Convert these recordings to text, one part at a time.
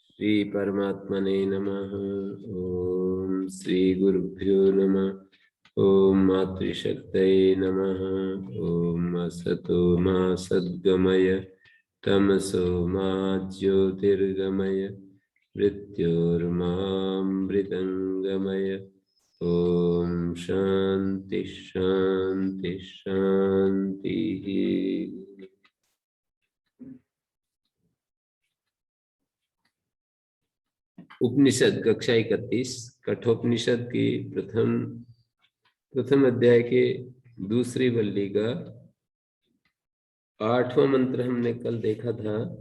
श्री परमात्मने नमः। ओम श्री गुरुभ्यो नमः। ओम मातृशक्तये नमः। ओम असतो मा सद्गमय तमसो मा ज्योतिर्गमय मृत्योर्मामृतंगमय। ओम शांति शांति शांति। उपनिषद कक्षा 31 कठोपनिषद की प्रथम अध्याय के दूसरी वल्ली का 8वां मंत्र हमने कल देखा था।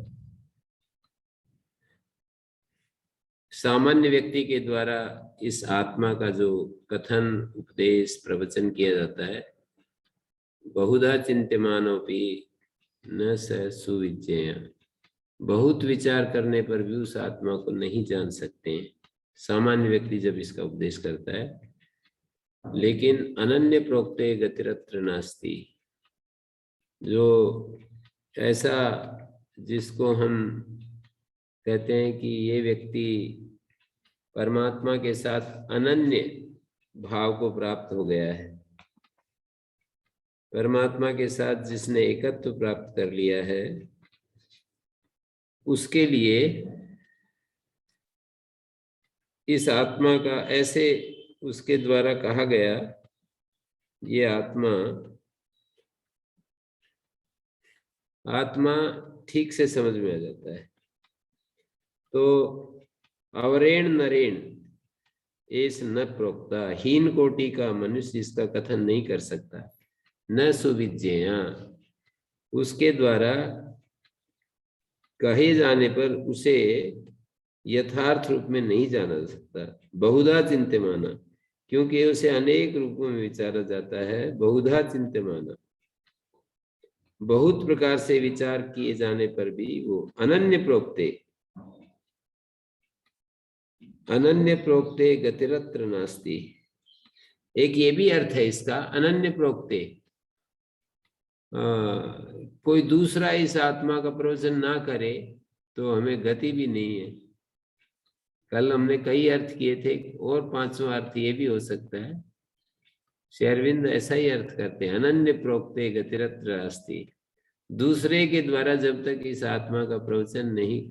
सामान्य व्यक्ति के द्वारा इस आत्मा का जो कथन उपदेश प्रवचन किया जाता है, बहुधा चिंत्यमानोपि न स सुविज्ञेय, बहुत विचार करने पर भी उस आत्मा को नहीं जान सकते हैं सामान्य व्यक्ति जब इसका उपदेश करता है। लेकिन अनन्य प्रोक्ते गतिरत्र नास्ति, जो ऐसा जिसको हम कहते हैं कि ये व्यक्ति परमात्मा के साथ अनन्य भाव को प्राप्त हो गया है, परमात्मा के साथ जिसने एकत्व प्राप्त कर लिया है, उसके लिए इस आत्मा का ऐसे उसके द्वारा कहा गया, ये आत्मा ठीक से समझ में आ जाता है। तो अवरेण नरेण एस न प्रोक्ता, हीन कोटि का मनुष्य इसका कथन नहीं कर सकता। न सुविज्ञेया, उसके द्वारा कहे जाने पर उसे यथार्थ रूप में नहीं जाना जा सकता। बहुधा चिंत्यमाना, क्योंकि उसे अनेक रूपों में विचारा जाता है। बहुधा चिंत्यमाना, बहुत प्रकार से विचार किए जाने पर भी वो अनन्य प्रोक्ते गतिरत्र नास्ति। एक ये भी अर्थ है इसका, अनन्य प्रोक्ते, कोई दूसरा इस आत्मा का प्रवचन ना करे तो हमें गति भी नहीं है। कल हमने कई अर्थ किए थे, और 5वां अर्थ ये भी हो सकता है। श्री अरविंद ऐसा ही अर्थ करते हैं, अनन्य प्रोक्ते गतिरत्र अस्ति। दूसरे के द्वारा जब तक इस आत्मा का प्रवचन नहीं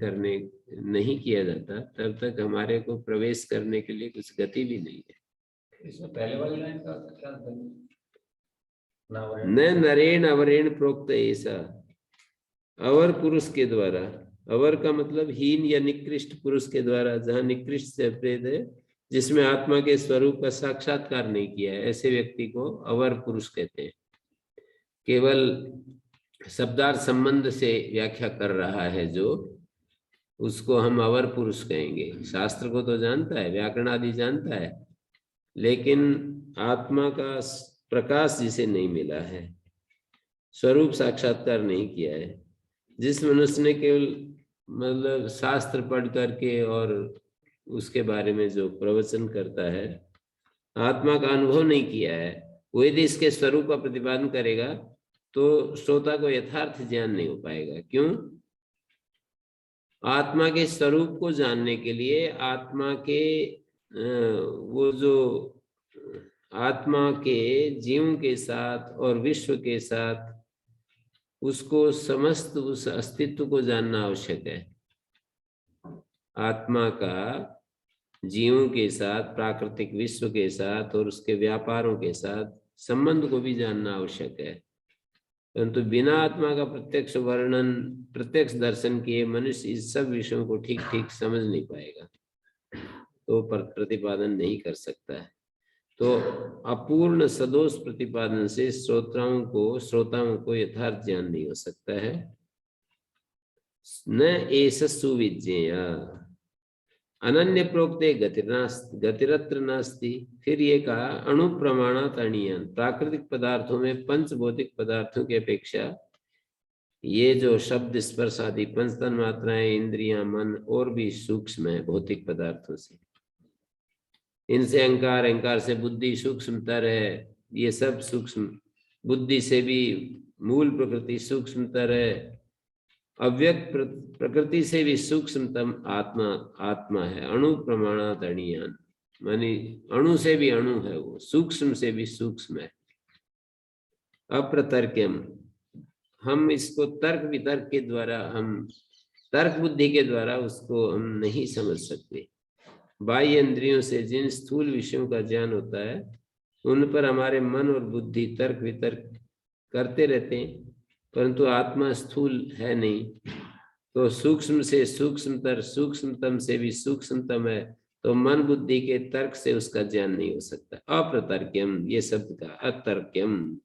किया जाता, तब तक हमारे को प्रवेश करने के लिए कुछ गति भी नहीं है। इसमें पहले वाली लाइन का क्या है? न नरेण अवरेण प्रोक्त ऐसा, अवर पुरुष के द्वारा, अवर का मतलब हीन या निकृष्ट पुरुष के द्वारा, जहाँ निकृष्ट से अप्रेत है, जिसमें आत्मा के स्वरूप का साक्षात्कार नहीं किया है, ऐसे व्यक्ति को अवर पुरुष कहते हैं। केवल शब्दार्थ संबंध से व्याख्या कर रहा है जो, उसको हम अवर पुरुष कहेंगे। शास्त्र को तो जानता है, व्याकरण आदि जानता है, लेकिन आत्मा का प्रकाश जिसे नहीं मिला है, स्वरूप साक्षात्कार नहीं किया है। जिस मनुष्य ने केवल मतलब शास्त्र पढ़ करके और उसके बारे में जो प्रवचन करता है, आत्मा का अनुभव नहीं किया है, वो यदि इसके स्वरूप का प्रतिपादन करेगा तो श्रोता को यथार्थ ज्ञान नहीं हो पाएगा। क्यों? आत्मा के स्वरूप को जानने के लिए आत्मा के वो जो आत्मा के जीव के साथ और विश्व के साथ उसको समस्त उस अस्तित्व को जानना आवश्यक है। आत्मा का जीवों के साथ, प्राकृतिक विश्व के साथ और उसके व्यापारों के साथ संबंध को भी जानना आवश्यक है। परंतु बिना आत्मा का प्रत्यक्ष वर्णन, प्रत्यक्ष दर्शन किए मनुष्य इस सब विषयों को ठीक ठीक समझ नहीं पाएगा, तो प्रतिपादन नहीं कर सकता है। तो अपूर्ण सदोष प्रतिपादन से श्रोताओं को यथार्थ ज्ञान नहीं हो सकता है। न एष सुविज्ञेय अनन्य प्रोक्ते गतिरत्र नास्ति। फिर ये कहा अणु प्रमाणात अणीयन, प्राकृतिक पदार्थों में पंच भौतिक पदार्थों की अपेक्षा ये जो शब्द स्पर्श आदि पंच तन मात्राएं, इंद्रियां, मन और भी सूक्ष्म है भौतिक पदार्थों से। इनसे अहंकार, अहंकार से बुद्धि सूक्ष्मतर है, ये सब सूक्ष्म। बुद्धि से भी मूल प्रकृति सूक्ष्मतर है, अव्यक्त प्रकृति से भी सूक्ष्मतम आत्मा आत्मा है। अणु प्रमाणात अणियान, मानी अणु से भी अणु है वो, सूक्ष्म से भी सूक्ष्म है। अप्रतर्क्यम, हम इसको तर्क वितर्क के द्वारा, हम तर्क बुद्धि के द्वारा उसको हम नहीं समझ सकते। बाह्य इंद्रियों से जिन स्थूल विषयों का ज्ञान होता है उन पर हमारे मन और बुद्धि तर्क वितर्क करते रहते हैं, परंतु आत्मा स्थूल है नहीं, तो सूक्ष्म से सूक्ष्मतर, सूक्ष्मतम से भी सूक्ष्मतम है, तो मन बुद्धि के तर्क से उसका ज्ञान नहीं हो सकता। अप्रतर्क्यम, ये शब्द का अतर्क्यम।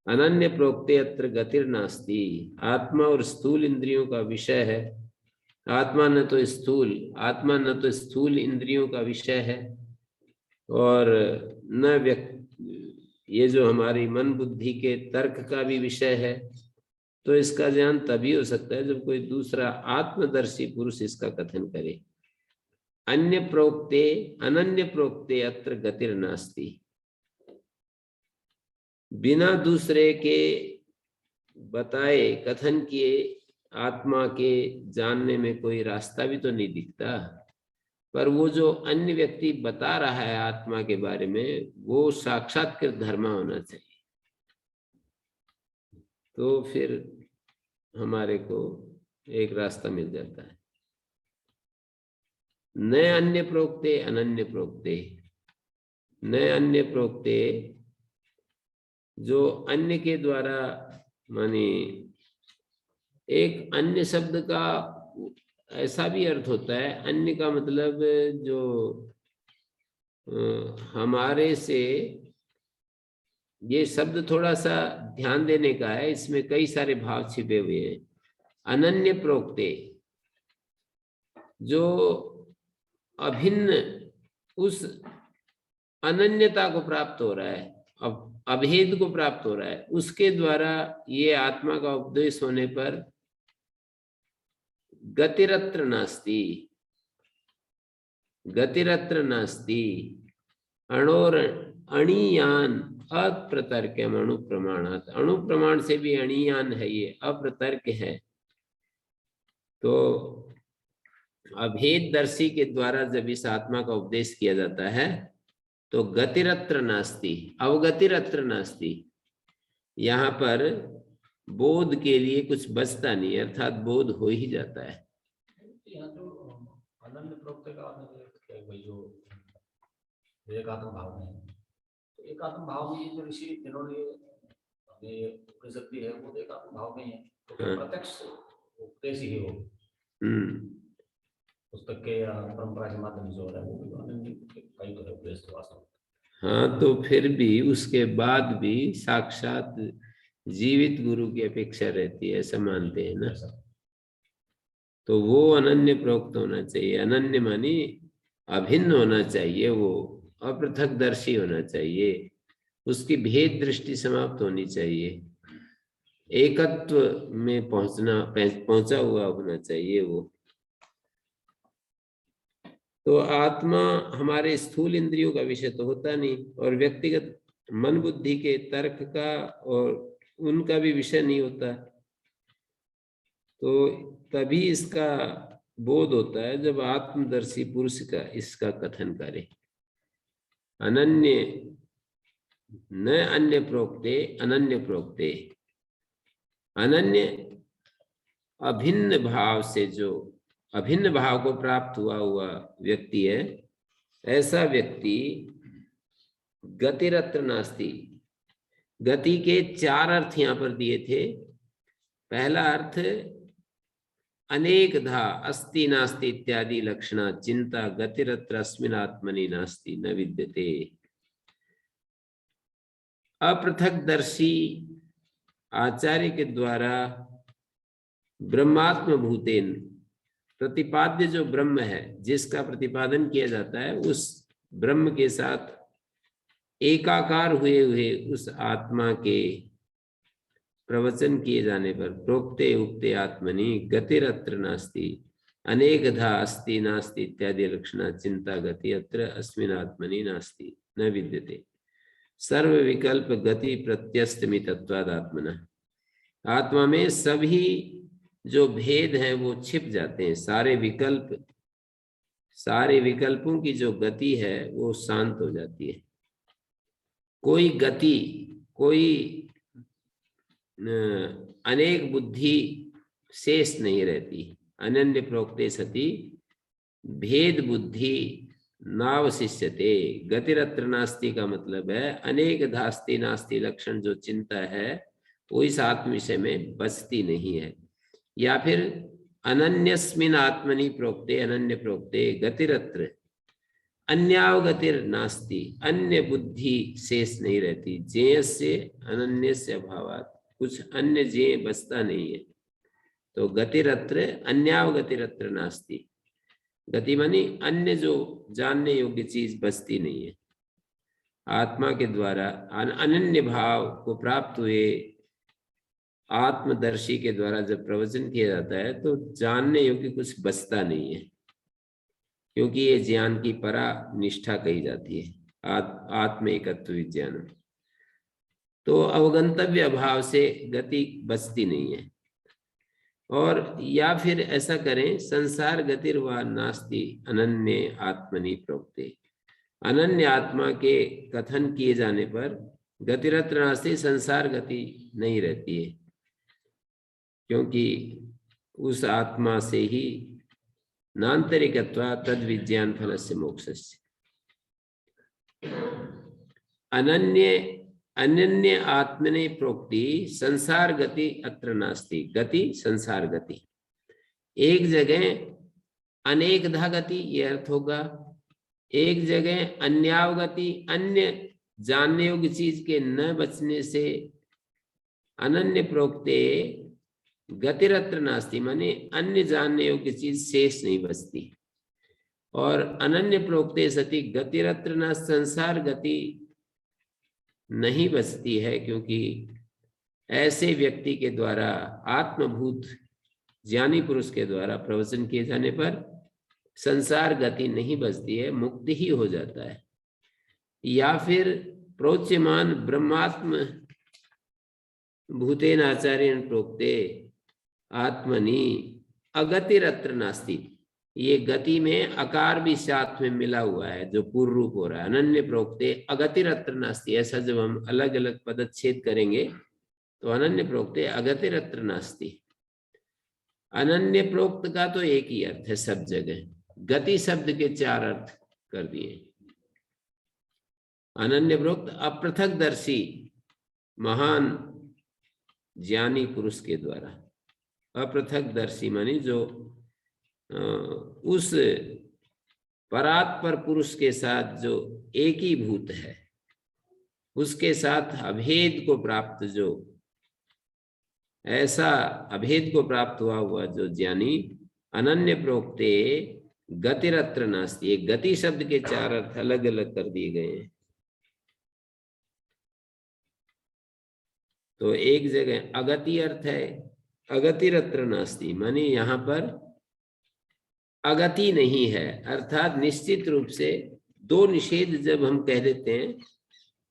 अनन्य प्रोक्ते अत्र गतिर नास्ति, आत्मा और स्थूल इंद्रियों का विषय है। आत्मा न तो स्थूल इंद्रियों का विषय है, और न ये जो हमारी मन बुद्धि के तर्क का भी विषय है। तो इसका ज्ञान तभी हो सकता है जब कोई दूसरा आत्मदर्शी पुरुष इसका कथन करे। अनन्य प्रोक्ते अत्र गतिर नास्ति, बिना दूसरे के बताए कथन किए आत्मा के जानने में कोई रास्ता भी तो नहीं दिखता। पर वो जो अन्य व्यक्ति बता रहा है आत्मा के बारे में, वो साक्षात्कृत धर्म होना चाहिए, तो फिर हमारे को एक रास्ता मिल जाता है। न अन्य प्रोक्ते अनन्य प्रोक्ते, न अन्य प्रोक्ते, जो अन्य के द्वारा, माने एक अन्य शब्द का ऐसा भी अर्थ होता है, अन्य का मतलब जो हमारे से, ये शब्द थोड़ा सा ध्यान देने का है, इसमें कई सारे भाव छिपे हुए हैं। अनन्य प्रोक्ते, जो अभिन्न, उस अनन्यता को प्राप्त हो रहा है, अब अभेद को प्राप्त हो रहा है, उसके द्वारा ये आत्मा का उपदेश होने पर गतिरत्र नास्ति, गतिरत्र नास्ति, अणोर अणीयान अप्रतर्क्यम अणु प्रमाणात, अणु प्रमाण से भी अणीयान है, ये अप्रतर्क है। तो अभेद दर्शी के द्वारा जब इस आत्मा का उपदेश किया जाता है तो गतिरत्र नास्ति, अवगतिरत्र नास्ति, यहाँ पर बोध के लिए कुछ बचता नहीं, अर्थात बोध हो ही जाता है। यहाँ जो अनन्य प्रोक्त का भाई जो एकात्म भाव में, तो एकात्म भाव में ये जो ऋषि जिन्होंने ये उपनिषद भी है वो एकात्म भाव में है, तो प्रत्यक्ष उपदेश ही हो पुस्तक के या परंपरा के माध्यम से हो रहा है, वो भी अनन्य कई तो है उपदेश वास्तव में। हाँ, तो फिर भी उसके बाद भी साक्षात जीवित गुरु की अपेक्षा रहती है, ऐसा मानते हैं ना। तो वो अनन्य प्रोक्त होना चाहिए। अनन्य मानी अभिन्न होना चाहिए, वो अपृथकदर्शी होना चाहिए, उसकी भेद दृष्टि समाप्त होनी चाहिए, एकत्व में पहुंचा हुआ होना चाहिए वो। तो आत्मा हमारे स्थूल इंद्रियों का विषय तो होता नहीं, और व्यक्तिगत मन बुद्धि के तर्क का और उनका भी विषय नहीं होता। तो तभी इसका बोध होता है जब आत्मदर्शी पुरुष का इसका कथन करे। अनन्य न अन्य प्रोक्ते अनन्य प्रोक्ते, अनन्य अभिन्न भाव से, जो अभिन्न भाव को प्राप्त हुआ व्यक्ति है, ऐसा व्यक्ति गतिरत्र नास्ति। गति के 4 अर्थ यहाँ पर दिए थे। पहला अर्थ अनेकधा अस्ति नास्ति इत्यादि लक्षणा चिंता गतिरत्र अस्मिन् आत्मनि नास्ति न विद्यते। अपृथकदर्शी आचार्य के द्वारा ब्रह्मात्म भूतेन, प्रतिपाद्य जो ब्रह्म है जिसका प्रतिपादन किया जाता है, उस ब्रह्म के साथ एकाकार हुए उस आत्मा के प्रवचन किए जाने पर प्रोक्ते उक्ते आत्मनि गतिरत्र नास्ति अनेकधा अस्ति नास्ति इत्यादि लक्षणा चिंता गति अत्र अस्मिन् आत्मनि नास्ति न विद्यते। सर्व विकल्प गति प्रत्यस्तमितत्वाद आत्मना, आत्मा में सभी जो भेद है वो छिप जाते हैं, सारे विकल्पों की जो गति है वो शांत हो जाती है। कोई गति, कोई अनेक बुद्धि शेष नहीं रहती। अनन्य प्रोक्ते सति भेद बुद्धि नावशिष्यते। गतिरत्र नास्ति का मतलब है अनेक धास्ति नास्ति लक्षण जो चिंता है वो इस आत्म विषय में बसती नहीं है। या फिर अनन्यस्मिन आत्मनि प्रोक्ते, अनन्य प्रोक्ते गतिरत्र अन्यावगतिर नास्ति, अन्य बुद्धि शेष नहीं रहती। जेयस्य अनन्यस्य अभावात्, कुछ अन्य जेय बसता नहीं है। तो गतिरत्र अन्यावगतिरत्र नास्ति, गति मानी अन्य जो जानने योग्य चीज बसती नहीं है। आत्मा के द्वारा अनन्य भाव को प्राप्त हुए आत्मदर्शी के द्वारा जब प्रवचन किया जाता है तो जानने योग्य कुछ बचता नहीं है, क्योंकि ये ज्ञान की परा निष्ठा कही जाती है, आत्म एकत्व विज्ञान। तो अवगंतव्य अभाव से गति बचती नहीं है। और या फिर ऐसा करें, संसार गतिर व नास्ति अनन्य आत्मनि प्रोक्ते। अनन्य आत्मा के कथन किए जाने पर गतिरत्र नास्ति, संसार गति नहीं रहती है, क्योंकि उस आत्मा से ही नान्तरिकत्वा तद विज्ञान फल से मोक्षस्य। अनन्य आत्मने प्रोक्ति संसार गति अत्र नास्ति। गति संसार गति, एक जगह अनेकधा गति ये अर्थ होगा, एक जगह अन्यावगति, अन्य जानने योग्य चीज के न बचने से अनन्य प्रोक्ते गतिरत्र नास्ति, माने अन्य जानने योग्य चीज शेष नहीं बचती। और अनन्य प्रोक्ते सति गतिरत्र न, संसार गति नहीं बचती है, क्योंकि ऐसे व्यक्ति के द्वारा आत्मभूत ज्ञानी पुरुष के द्वारा प्रवचन किए जाने पर संसार गति नहीं बचती है, मुक्ति ही हो जाता है। या फिर प्रोच्यमान ब्रह्मात्म भूतेन आचार्येण प्रोक्ते आत्मनि अगतिरत्र नास्ति। ये गति में अकार भी साथ में मिला हुआ है जो पूर्व रूप हो रहा है। अनन्य प्रोक्ते अगतिरत्र नास्ति, ऐसा जब हम अलग अलग पदच्छेद करेंगे तो अनन्य प्रोक्ते अगतिरत्र नास्ति। अनन्य प्रोक्त का तो एक ही अर्थ है सब जगह, गति शब्द के चार अर्थ कर दिए। अनन्य प्रोक्त अपृथकदर्शी महान ज्ञानी पुरुष के द्वारा। अपृथकदर्शी मानी जो उस परात्पर पुरुष के साथ जो एक ही भूत है, उसके साथ अभेद को प्राप्त, जो ऐसा अभेद को प्राप्त हुआ जो ज्ञानी अनन्य प्रोक्ते गतिरत्र नास्ति। एक गति शब्द के चार अर्थ अलग अलग कर दिए गए हैं। तो एक जगह अगति अर्थ है अगतिरत्र नास्ति, माने यहाँ पर अगति नहीं है, अर्थात निश्चित रूप से दो निषेध जब हम कह देते हैं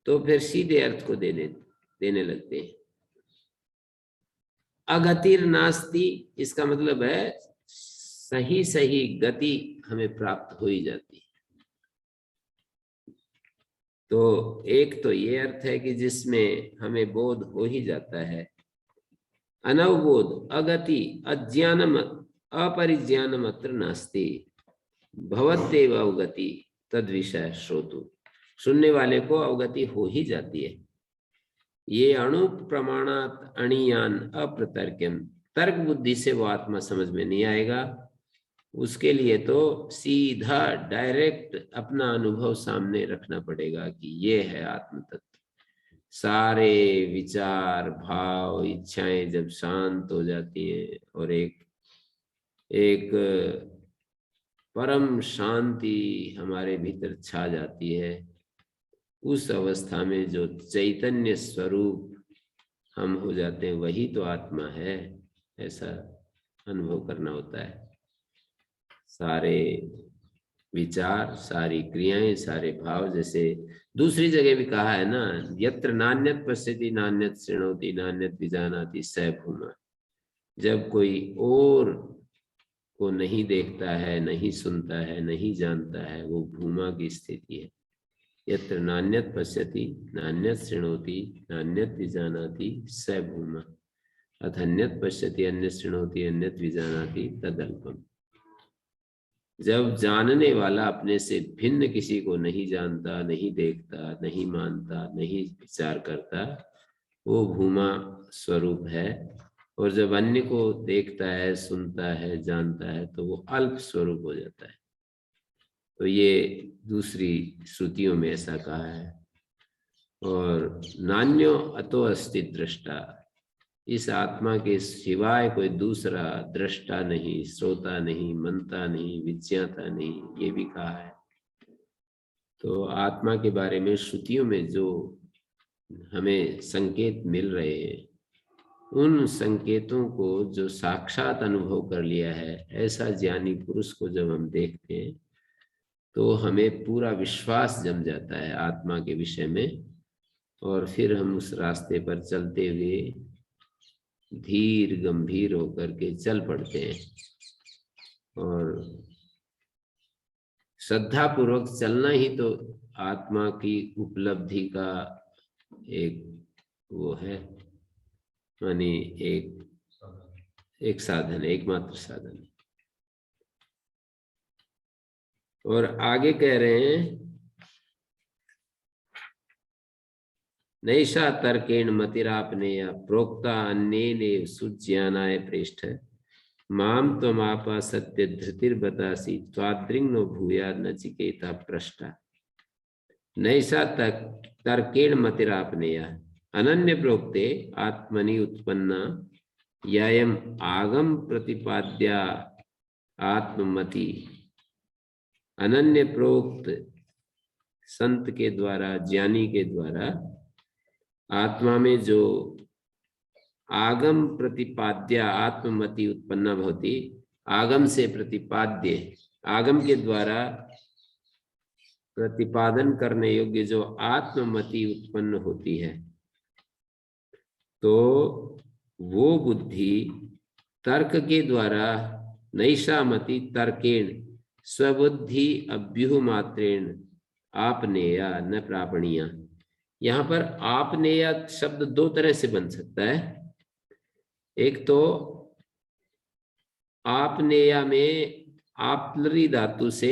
तो फिर सीधे अर्थ को देने लगते हैं। अगतिर नास्ति इसका मतलब है सही सही गति हमें प्राप्त हो ही जाती है। तो एक तो ये अर्थ है कि जिसमें हमें बोध हो ही जाता है। अनवबोध अगति अज्ञानम अपरिज्ञानम अत्र नास्ति भवत्येव अवगति तद विषय श्रोतु। सुनने वाले को अवगति हो ही जाती है। ये अणु प्रमाणात अणियान अप्रतर्क्यम, तर्क बुद्धि से वो आत्मा समझ में नहीं आएगा। उसके लिए तो सीधा डायरेक्ट अपना अनुभव सामने रखना पड़ेगा कि ये है आत्म तत्व। सारे विचार भाव इच्छाएं जब शांत हो जाती हैं और एक परम शांति हमारे भीतर छा जाती है, उस अवस्था में जो चैतन्य स्वरूप हम हो जाते हैं वही तो आत्मा है, ऐसा अनुभव करना होता है। सारे विचार, सारी क्रियाएं, सारे भाव, जैसे दूसरी जगह भी कहा है ना, यत्र नान्यत पश्यति नान्यत शृणोति नान्यत विजानाति स भूमा। जब कोई और को नहीं देखता है, नहीं सुनता है, नहीं जानता है, वो भूमा की स्थिति है। यत्र नान्यत पश्यति नान्यत शृणोति नान्यत विजानाति स भूमा अथन्यत पश्यति अन्यत शृणोति अन्यत विजानाति तदल्पम। जब जानने वाला अपने से भिन्न किसी को नहीं जानता, नहीं देखता, नहीं मानता, नहीं विचार करता, वो भूमा स्वरूप है। और जब अन्य को देखता है, सुनता है, जानता है, तो वो अल्प स्वरूप हो जाता है। तो ये दूसरी श्रुतियों में ऐसा कहा है। और नान्यो अतो अस्ति दृष्टा, इस आत्मा के सिवाय कोई दूसरा दृष्टा नहीं, श्रोता नहीं, मनता नहीं, विज्ञाता नहीं, ये भी कहा है। तो आत्मा के बारे में श्रुतियों में जो हमें संकेत मिल रहे हैं, उन संकेतों को जो साक्षात अनुभव कर लिया है, ऐसा ज्ञानी पुरुष को जब हम देखते हैं तो हमें पूरा विश्वास जम जाता है आत्मा के विषय में। और फिर हम उस रास्ते पर चलते हुए धीर गंभीर होकर के चल पड़ते हैं। और श्रद्धा पूर्वक चलना ही तो आत्मा की उपलब्धि का एक वो है, मानी एक साधन है, एकमात्र साधन है। और आगे कह रहे हैं नैषा तर्केण मतिरापनेय प्रोक्ता अन्येन सुज्ञानाय पृष्ठ माम त्वमापा सत्य धृतिर्बतासी त्वाद्रिंग नो भूया नचिकेता पृष्ठा। नैषा तर्केण मतिरापनेय अनन्य प्रोक्ते आत्मनि उत्पन्ना ययम आगम प्रतिपाद्या आत्ममति। अनन्य प्रोक्त संत के द्वारा, ज्ञानी के द्वारा आत्मा में जो आगम प्रतिपाद्य आत्ममति उत्पन्ना भवति, आगम से प्रतिपाद्य, आगम के द्वारा प्रतिपादन करने योग्य जो आत्ममति उत्पन्न होती है, तो वो बुद्धि तर्क के द्वारा नैषा मति तर्केण स्वबुद्धि अभ्युह मात्रेण आपनेया न प्रापणीया। यहाँ पर आपनेया शब्द दो तरह से बन सकता है। एक तो आपनेया में आपलरी धातु से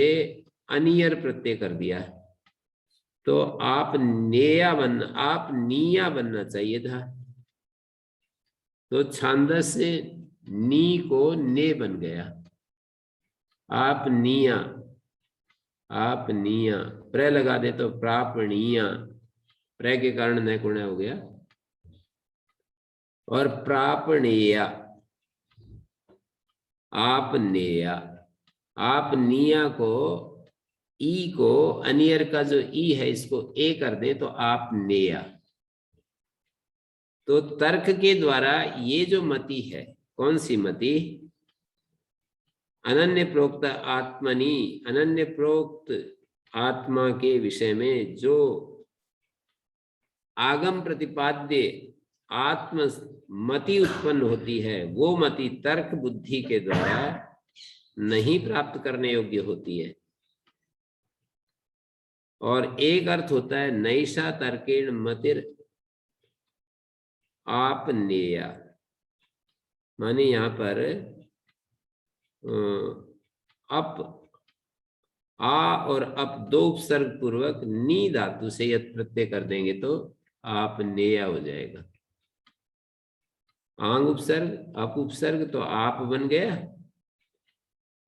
अनियर प्रत्यय कर दिया, तो आप नेया बनना, आप नीया बनना चाहिए था। तो छांदस से नी को ने बन गया। आप निया, आप निया, प्र लगा दे तो प्रापणीया, प्र के कारण नैकुण्य हो गया। और प्रापणेया, आप नेया, आप निया को ई को अनियर का जो ई है इसको ए कर दे तो आप नेया। तो तर्क के द्वारा ये जो मति है, कौन सी मति? अनन्य प्रोक्त आत्मनि, अनन्य प्रोक्त आत्मा के विषय में जो आगम प्रतिपाद्य आत्म मति उत्पन्न होती है, वो मति तर्क बुद्धि के द्वारा नहीं प्राप्त करने योग्य होती है। और एक अर्थ होता है नैषा तर्केण मतिर आपनेया, माने यहाँ पर अप, आ और अप दो उपसर्ग पूर्वक नी धातु से यद प्रत्यय कर देंगे तो आप नेया हो जाएगा। आंग उपसर्ग, अप उपसर्ग तो आप बन गया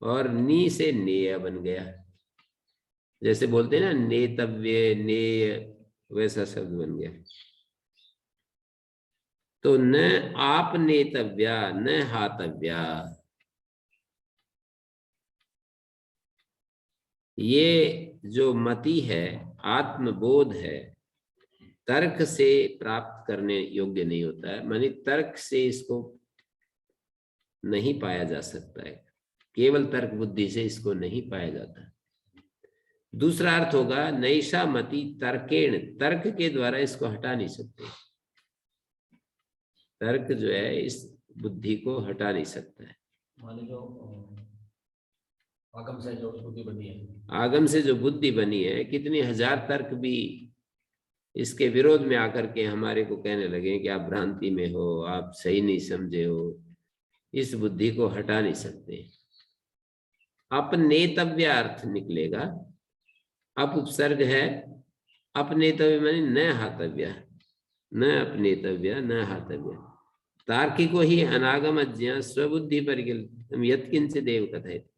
और नी से नेया बन गया। जैसे बोलते हैं ना नेतव्य, नेय, वैसा शब्द बन गया। तो न आप नेतव्या न हातव्या, ये जो मति है, आत्मबोध है, तर्क से प्राप्त करने योग्य नहीं होता है। मानी तर्क से इसको नहीं पाया जा सकता है, केवल तर्क बुद्धि से इसको नहीं पाया जाता। दूसरा अर्थ होगा नैषा मति तर्केण, तर्क के द्वारा इसको हटा नहीं सकते। तर्क जो है, इस बुद्धि को हटा नहीं सकता है। माने जो आगम से जो बुद्धि बनी है, आगम से जो बुद्धि बनी है, कितनी हजार तर्क भी इसके विरोध में आकर के हमारे को कहने लगे कि आप भ्रांति में हो, आप सही नहीं समझे हो, इस बुद्धि को हटा नहीं सकते। अपनेतव्य अर्थ निकलेगा। अप उपसर्ग है, अपनेतव्य माने न हातव्य, न अपनेतव्य न हातव्य। तार्किको ही अनागम अज्ञा स्वबुद्धि परिकल्पितम यत्किंचित एव कथयति।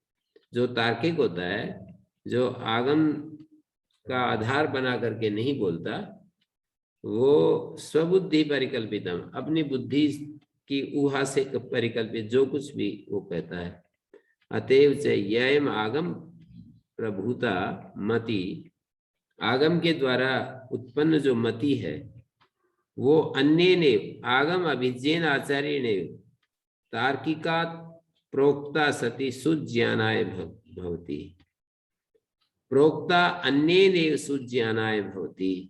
जो तार्किक होता है, जो आगम का आधार बना करके नहीं बोलता, वो स्वबुद्धि परिकल्पितम, अपनी बुद्धि की ऊहा से परिकल्पित जो कुछ भी वो कहता है। अतएव च यम आगम प्रभुता मति, आगम के द्वारा उत्पन्न जो मति है वो अन्य ने आगम अभिज्ञेन आचार्य ने तार्किका प्रोक्ता सति सुज्ञानाय भवति। प्रोक्ता अन्य ने सुज्ञानाय भवति।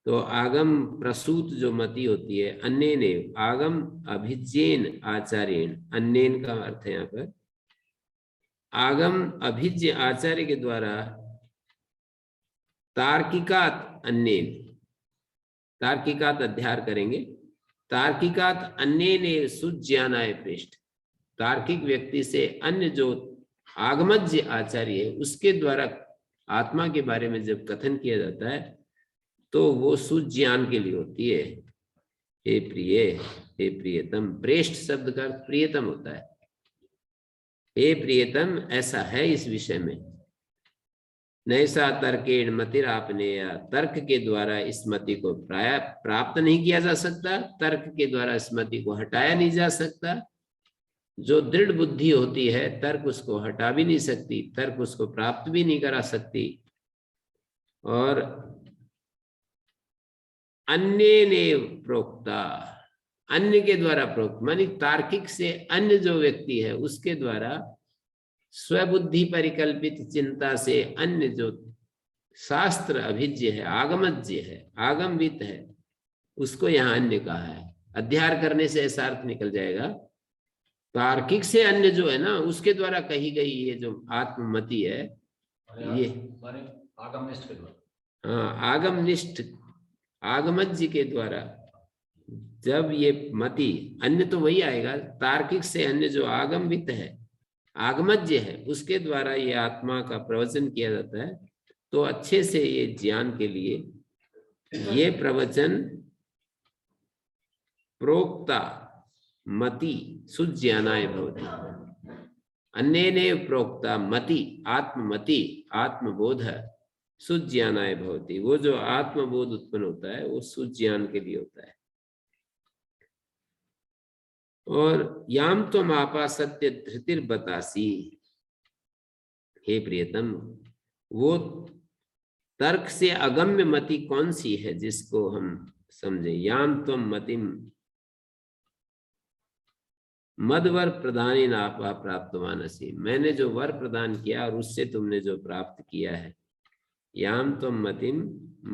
तो आगम प्रसूत जो मति होती है, अन्य ने आगम अभिज्ञेन आचार्येण, अन्येन का अर्थ है यहाँ पर आगम अभिज्ञ आचार्य के द्वारा तार्किकात अन्येन, तार्किकात अध्यार करेंगे, तार्किकात अन्य ने सुज्ञानाय पृष्ठ। तार्किक व्यक्ति से अन्य जो आगमज्ञ आचार्य है उसके द्वारा आत्मा के बारे में जब कथन किया जाता है तो वो सुज्ञान के लिए होती है। हे प्रिय, हे प्रियतम, प्रेष्ठ शब्द का प्रियतम होता है। हे प्रियतम, ऐसा है इस विषय में। नैसा तर्केण मतिरापने, तर्क के द्वारा इस मति को प्राप्त नहीं किया जा सकता, तर्क के द्वारा इस मति को हटाया नहीं जा सकता। जो दृढ़ बुद्धि होती है तर्क उसको हटा भी नहीं सकती, तर्क उसको प्राप्त भी नहीं करा सकती। और अन्य ने प्रोक्ता, अन्य के द्वारा प्रोक्त मानी तार्किक से अन्य जो व्यक्ति है उसके द्वारा स्वबुद्धि परिकल्पित चिंता से अन्य जो शास्त्र अभिज्ञ है, आगमज्ञ है, आगमवित है, उसको यहाँ अन्य कहा है। अध्यार करने से ऐसा अर्थ निकल जाएगा, तार्किक से अन्य जो है ना उसके द्वारा कही गई ये जो आत्ममति है, ये आगमनिष्ठ के द्वारा, हाँ, आगमनिष्ठ आगमज्ञ के द्वारा जब ये मति, अन्य तो वही आएगा, तार्किक से अन्य जो आगमवित है, आगमज्ञ है, उसके द्वारा ये आत्मा का प्रवचन किया जाता है। तो अच्छे से ये ज्ञान के लिए ये प्रवचन प्रोक्ता मति सुज्ञानाय भवति। अन्येन प्रोक्ता मति, आत्ममति, आत्मबोध सुज्ञानाय भवति। वो जो आत्मबोध उत्पन्न होता है वो सुज्ञान के लिए होता है। और याम त्वम आपा सत्य धृतिर बतासी, हे प्रियतम, वो तर्क से अगम्य मति कौन सी है जिसको हम समझे। याम त्वम मतिम मदवर प्रदान आपा प्राप्तवान असी, मैंने जो वर प्रदान किया और उससे तुमने जो प्राप्त किया है। याम त्वम मतिम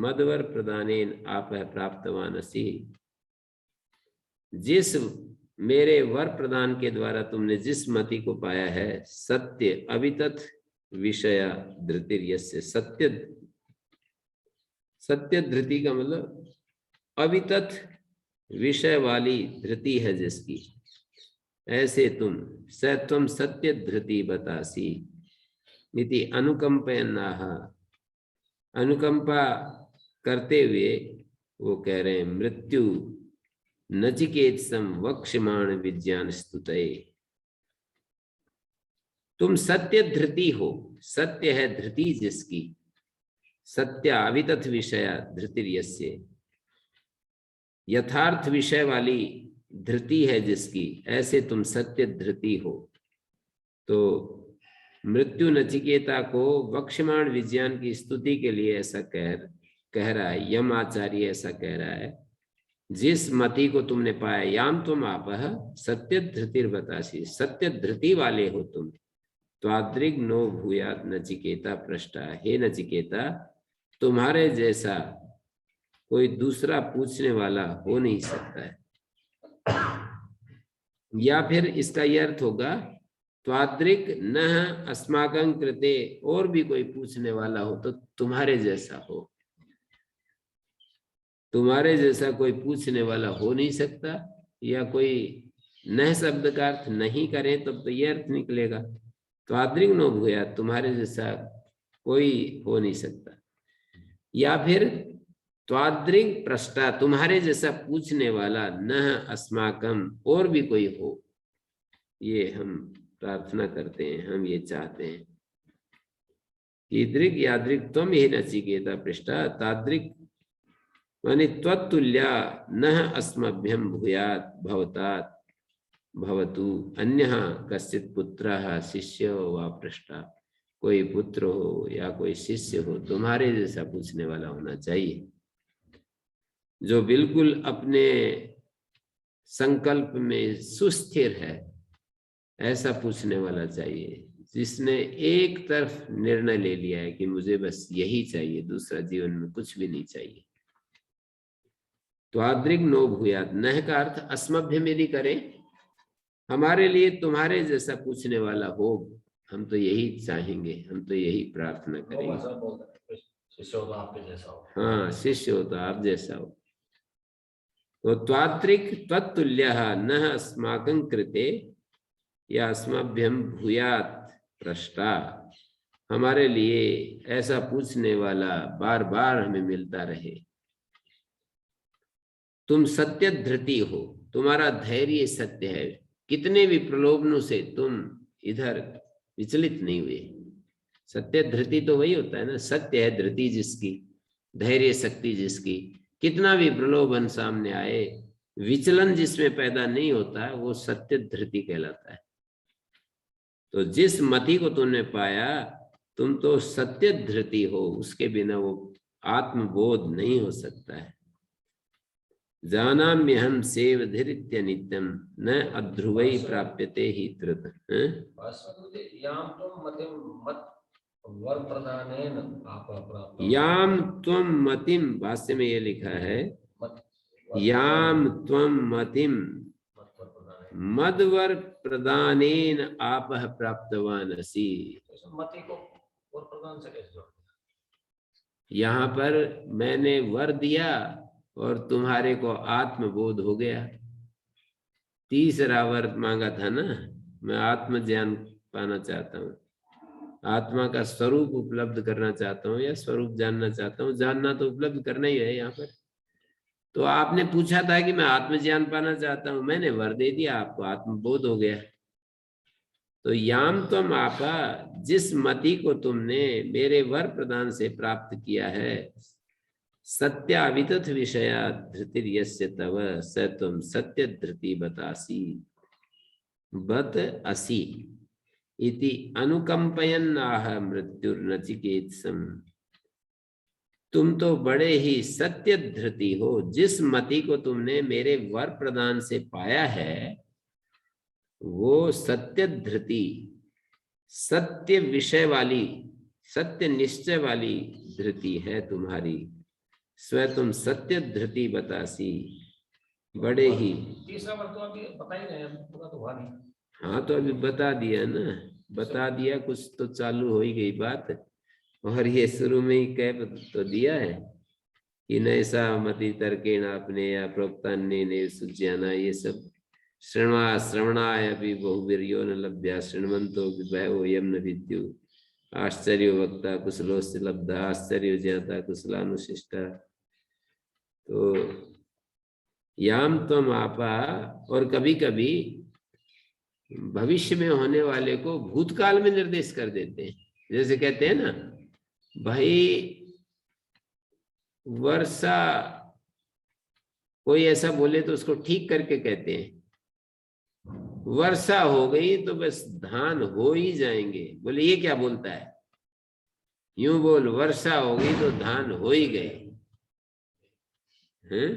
मदवर प्रदानेन आप प्राप्तवान असी, जिस मेरे वर प्रदान के द्वारा तुमने जिस मति को पाया है, सत्य अवितथ विषय धृतिर यस्य, सत्य, सत्य धृति का मतलब अवितथ विषय वाली धृति है जिसकी, ऐसे तुम सत्वम सत्य धृति बतासी इति अनुकंपयन्नाह, अनुकंपा करते हुए वो कह रहे हैं, मृत्यु नचिकेत्सम वक्ष्यमाण विज्ञान स्तुतये। तुम सत्य धृति हो, सत्य है धृति जिसकी, सत्य अवितथ विषय धृतिर्यस्य, यथार्थ विषय वाली धृति है जिसकी, ऐसे तुम सत्य धृति हो। तो मृत्यु नचिकेता को वक्ष्यमाण विज्ञान की स्तुति के लिए ऐसा कह रहा है, यम आचार्य ऐसा कह रहा है, जिस मति को तुमने पाया, याम तुम आप सत्य धृतिर बतासी, सत्य धृति वाले हो तुम। त्वाद्रिग नो भूयात नचिकेता पृष्ठा, हे नचिकेता, तुम्हारे जैसा कोई दूसरा पूछने वाला हो नहीं सकता है। या फिर इसका ये अर्थ होगा त्वाद्रिक न अस्माकं कृते, और भी कोई पूछने वाला हो तो तुम्हारे जैसा हो। तुम्हारे जैसा कोई पूछने वाला हो नहीं सकता, या कोई न शब्द का अर्थ नहीं करें तब तो ये अर्थ निकलेगा त्वाद्रिक नो भूया, तुम्हारे जैसा कोई हो नहीं सकता। या फिर त्वाद्रिक प्रष्टा, तुम्हारे जैसा पूछने वाला न अस्माकम, और भी कोई हो, ये हम प्रार्थना करते हैं, हम ये चाहते हैं। ईदृक यादृक त्वम ही नचिकेता पृष्ठा, ताद्रिक माने त्वत्तुल्या न अस्मभ्यम भूयात् भवतात् भवतु अन्यः कश्चित् पुत्रः शिष्य वा पृष्ठा, कोई पुत्र हो या कोई शिष्य हो तुम्हारे जैसा पूछने वाला होना चाहिए, जो बिल्कुल अपने संकल्प में सुस्थिर है, ऐसा पूछने वाला चाहिए, जिसने एक तरफ निर्णय ले लिया है कि मुझे बस यही चाहिए, दूसरा जीवन में कुछ भी नहीं चाहिए। तो आद्रिक नो भूयात, नह का अर्थ अस्मभ्य में नहीं करें, हमारे लिए तुम्हारे जैसा पूछने वाला हो, हम तो यही चाहेंगे, हम तो यही प्रार्थना करेंगे। शिष्य हो तो आपके जैसा हो। हाँ, शिष्य हो तो आप जैसा हो। तो त्वात्रिक तत्तुल्य न अस्माकं कृते या अस्मभ्यम भूयात पृष्ठा, हमारे लिए ऐसा पूछने वाला बार बार हमें मिलता रहे। तुम सत्य धृति हो, तुम्हारा धैर्य सत्य है, कितने भी प्रलोभनों से तुम इधर विचलित नहीं हुए। सत्य धृति तो वही होता है ना, सत्य है धृति जिसकी, धैर्य शक्ति जिसकी, कितना भी प्रलोभन सामने आए विचलन जिसमें पैदा नहीं होता है, वो सत्य धृति कहलाता है। तो जिस मति को तुमने पाया, तुम तो सत्य धृति हो, उसके बिना वो आत्मबोध नहीं हो सकता है। जानाम्यहं सेव धीरित्य नित्यम न अध्रुवै प्राप्यते ही त्रुत। याम त्वम मतिम, भाष्य में ये लिखा है याम त्वम मतिम मदवर प्रदानेन आपः प्राप्तवान असि। मति को और प्रदान से कैसे जोड़ते हैं? यहाँ पर मैंने वर दिया और तुम्हारे को आत्मबोध हो गया। तीसरा वर मांगा था ना, मैं आत्म ज्ञान पाना चाहता हूँ, आत्मा का स्वरूप उपलब्ध करना चाहता हूँ, या स्वरूप जानना चाहता हूँ। जानना तो उपलब्ध करना ही है यहाँ पर। तो आपने पूछा था कि मैं आत्म ज्ञान पाना चाहता हूँ, मैंने वर दे दिया, आपको आत्मबोध हो गया। तो याम तुम आपा, जिस मति को तुमने मेरे वर प्रदान से प्राप्त किया है, सत्यावितथ विषया धृतिर्यस्य तव स तुम सत्य धृति बतासी बत असि इति अनुकंपयन आह मृत्युर्नचिकेत्सम। तुम तो बड़े ही सत्य धृति हो, जिस मति को तुमने मेरे वर प्रदान से पाया है, वो सत्य धृति, सत्य विषय वाली, सत्य निश्चय वाली धृति है तुम्हारी। स्वयं तुम सत्य धृति बतासी, बड़े ही। तीसरा वर्ग तो अभी बता ही रहे हैं, पूरा तो हुआ नहीं। हाँ, तो अभी बता दिया ना, बता दिया, कुछ तो चालू हो ही गई बात। और ये शुरू में ही कह तो दिया है कि नैसा मति तर्केण आपने या प्रोक्तान्य ने सुज्ञाना, ये सब श्रवणाय अभी बहुवीर्यो न लभ्या शृण्वन्तो विभयो यम न विद्यु आश्चर्य वक्ता कुशलोस्य लब्धा आश्चर्य ज्ञाता कुशलानुशिष्टा। तो याम त्वम आपा, और कभी कभी भविष्य में होने वाले को भूतकाल में निर्देश कर देते हैं। जैसे कहते हैं ना भाई, वर्षा, कोई ऐसा बोले तो उसको ठीक करके कहते हैं, वर्षा हो गई तो बस धान हो ही जाएंगे। बोले ये क्या बोलता है, यूं बोल, वर्षा हो गई तो धान हो ही गए हैं।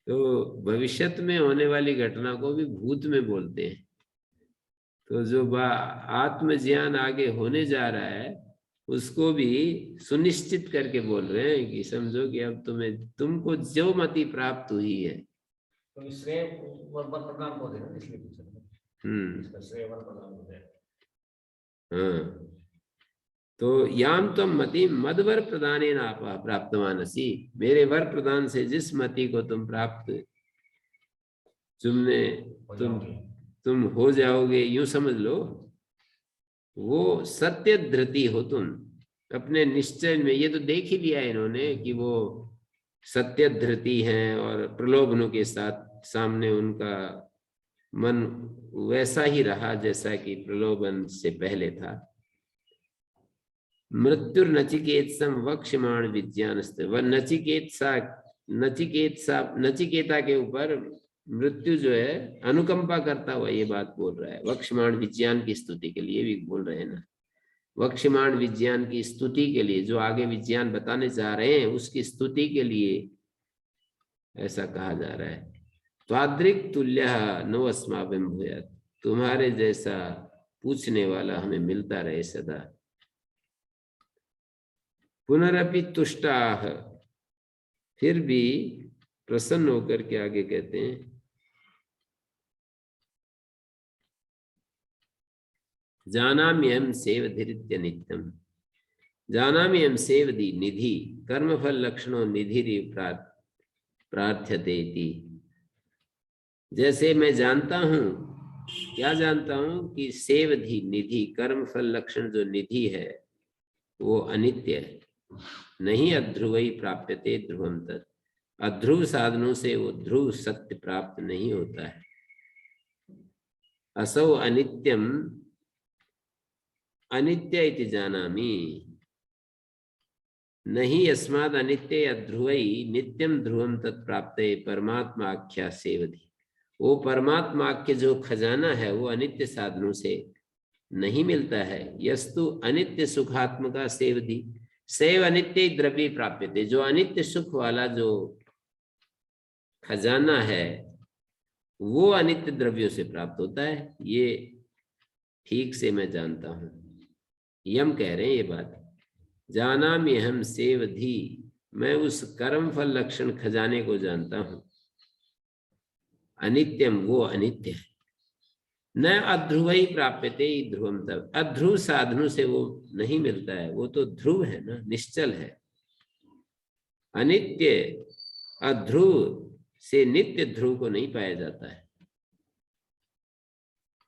तो भविष्यत में होने वाली घटना को भी भूत में बोलते हैं। तो जो आत्मज्ञान आगे होने जा रहा है, उसको भी सुनिश्चित करके बोल रहे हैं कि समझो कि अब तुमको जो मति प्राप्त हुई है, क्योंकि श्रेय वर प्रधान को देना, इसलिए पूछा इसका श्रेय वर प्रधान को दे। हाँ, तो याम तम मति मदवर प्रदाने नापा प्राप्तवानसी, मेरे वर प्रदान से जिस मति को तुम प्राप्त तुम हो जाओगे, यूं समझ लो, वो सत्य धृति हो तुम अपने निश्चय में। ये तो देख ही लिया इन्होंने कि वो सत्य धृति हैं और प्रलोभनों के साथ सामने उनका मन वैसा ही रहा जैसा कि प्रलोभन से पहले था। मृत्युर नचिकेतसम वक्ष्यमाण विज्ञानस्ते, वह नचिकेता के ऊपर मृत्यु जो है अनुकंपा करता हुआ ये बात बोल रहा है। वक्ष्यमाण विज्ञान की स्तुति के लिए भी बोल रहे हैं ना, वक्ष्यमाण विज्ञान की स्तुति के लिए, जो आगे विज्ञान बताने जा रहे हैं उसकी स्तुति के लिए ऐसा कहा जा रहा है। त्वादृक् तुल्यः नो अस्माभिः भूयात्, तुम्हारे जैसा पूछने वाला हमें मिलता रहे सदा। पुनरपि तुष्टाः, फिर भी प्रसन्न होकर के आगे कहते हैं, जानाम्यहं सेवधिरित्य नित्यम, जानाम्यहं सेवधि निधि कर्मफल लक्षणों निधिरि प्रार्थ्यते इति। जैसे मैं जानता हूं, क्या जानता हूं कि सेवधि निधि कर्मफल लक्षण जो निधि है वो अनित्य है, नहीं अध्रुवई प्राप्यते ध्रुवम तत्, अध्रुव साधनों से वो ध्रुव सत्य प्राप्त नहीं होता है। असौ अनित्यम अनित्य इति जानामि, नहीं अस्माद् अनित्य अध्रुवई नित्यम ध्रुवम तत्प्राप्ते परमात्माख्या सेवधि, वो परमात्माख्य जो खजाना है वो अनित्य साधनों से नहीं मिलता है। यस्तु अनित्य सुखात्मका सेवधि, सेव अनित्य द्रव्य प्राप्यते, जो अनित्य सुख वाला जो खजाना है वो अनित्य द्रव्यों से प्राप्त होता है। ये ठीक से मैं जानता हूं, यम कह रहे हैं ये बात। जानाम्यहं सेवधि, मैं उस कर्म फल लक्षण खजाने को जानता हूं। अनित्यम, वो अनित्य है। न अध्रुवई प्राप्यते ध्रुवम तब, अध्रुव साधनों से वो नहीं मिलता है, वो तो ध्रुव है ना, निश्चल है। अनित्य अध्रुव से नित्य ध्रुव को नहीं पाया जाता है।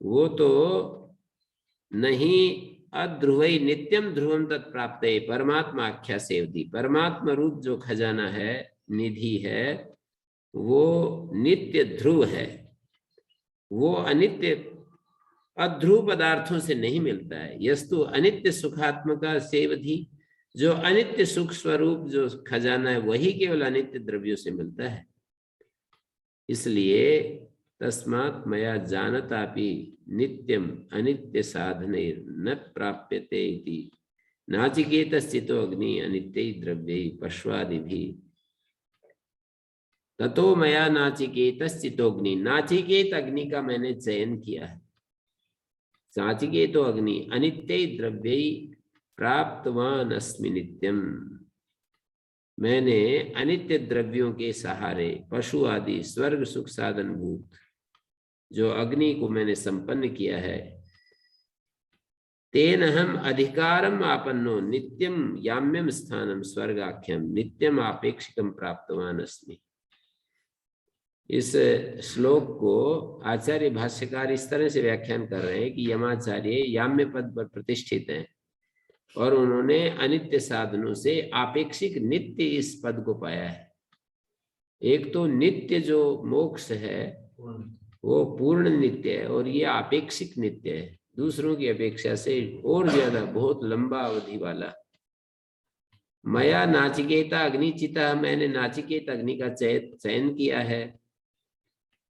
वो तो नहीं अध्रुवई नित्यम ध्रुवम तत्प्राप्त, परमात्मा आख्या सेवधि, परमात्मा रूप जो खजाना है, निधि है, वो नित्य ध्रुव है। वो अनित्य अध्रुव पदार्थों से नहीं मिलता है। यस्तु अनित्य सुखात्मका सेवधि, जो अनित्य सुख स्वरूप जो खजाना है वही केवल अनित्य द्रव्यों से मिलता है। इसलिए तस्मात् मया जानतापि नित्यम अनित्य साधने न प्राप्यते इति नाचिकेतस्थितो अग्नि अनित्यै द्रव्यै पश्वादिभिः ततो मया नाचिकेतस्थितो अग्नि, नाचिकेत अग्नि का मैंने चयन किया है। नाचिकेतो अग्नि अनित्यै द्रव्यै प्राप्तवान अस्मि नित्यम, मैंने अनित्य द्रव्यों के सहारे पशु आदि स्वर्ग सुख साधन भूत जो अग्नि को मैंने संपन्न किया है। तेन हम अधिकारम आपन्नो नित्यम याम्यम स्थानम स्वर्गाख्यम नित्यम आपेक्षिकम प्राप्तवान अस्मि। इस श्लोक को आचार्य भाष्यकार इस तरह से व्याख्यान कर रहे हैं कि यमाचार्य याम्य पद पर प्रतिष्ठित हैं और उन्होंने अनित्य साधनों से आपेक्षिक नित्य इस पद को पाया है। एक तो नित्य जो मोक्ष है वो पूर्ण नित्य है और ये आपेक्षिक नित्य है, दूसरों की अपेक्षा से और ज्यादा बहुत लंबा अवधि वाला। मया नाचिकेता अग्निचिता, मैंने नाचिकेत अग्नि का चयन किया है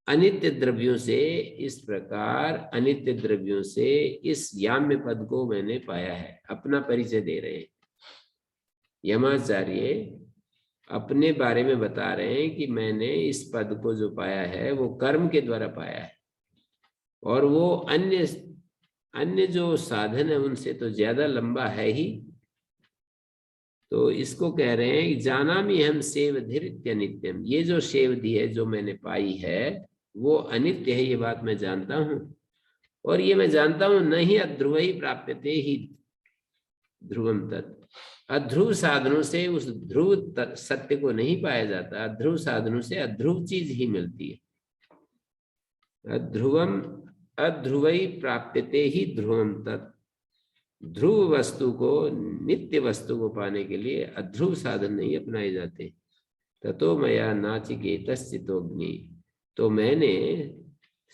अनित्य द्रव्यों से। इस प्रकार अनित्य द्रव्यों से इस याम्य पद को मैंने पाया है। अपना परिचय दे रहे हैं यमाचार्य, अपने बारे में बता रहे हैं कि मैंने इस पद को जो पाया है वो कर्म के द्वारा पाया है और वो अन्य जो साधन है उनसे तो ज्यादा लंबा है ही। तो इसको कह रहे हैं जानामि हम सेवधिरित्य नित्यम, ये जो सेवधि है जो मैंने पाई है वो अनित्य है, ये बात मैं जानता हूँ। और ये मैं जानता हूँ नहीं अध्रुव ही प्राप्यते ही ध्रुवम तत्, अध्रुव साधनों से उस ध्रुव सत्य को नहीं पाया जाता, अध्रुव साधनों से अध्रुव चीज ही मिलती है। अध्रुवम अध्रुवई प्राप्यते ही ध्रुवम तत्, ध्रुव वस्तु को नित्य वस्तु को पाने के लिए अध्रुव साधन नहीं अपनाए जाते। ततो मया नाचिकेतश्चितोग्नि, तो मैंने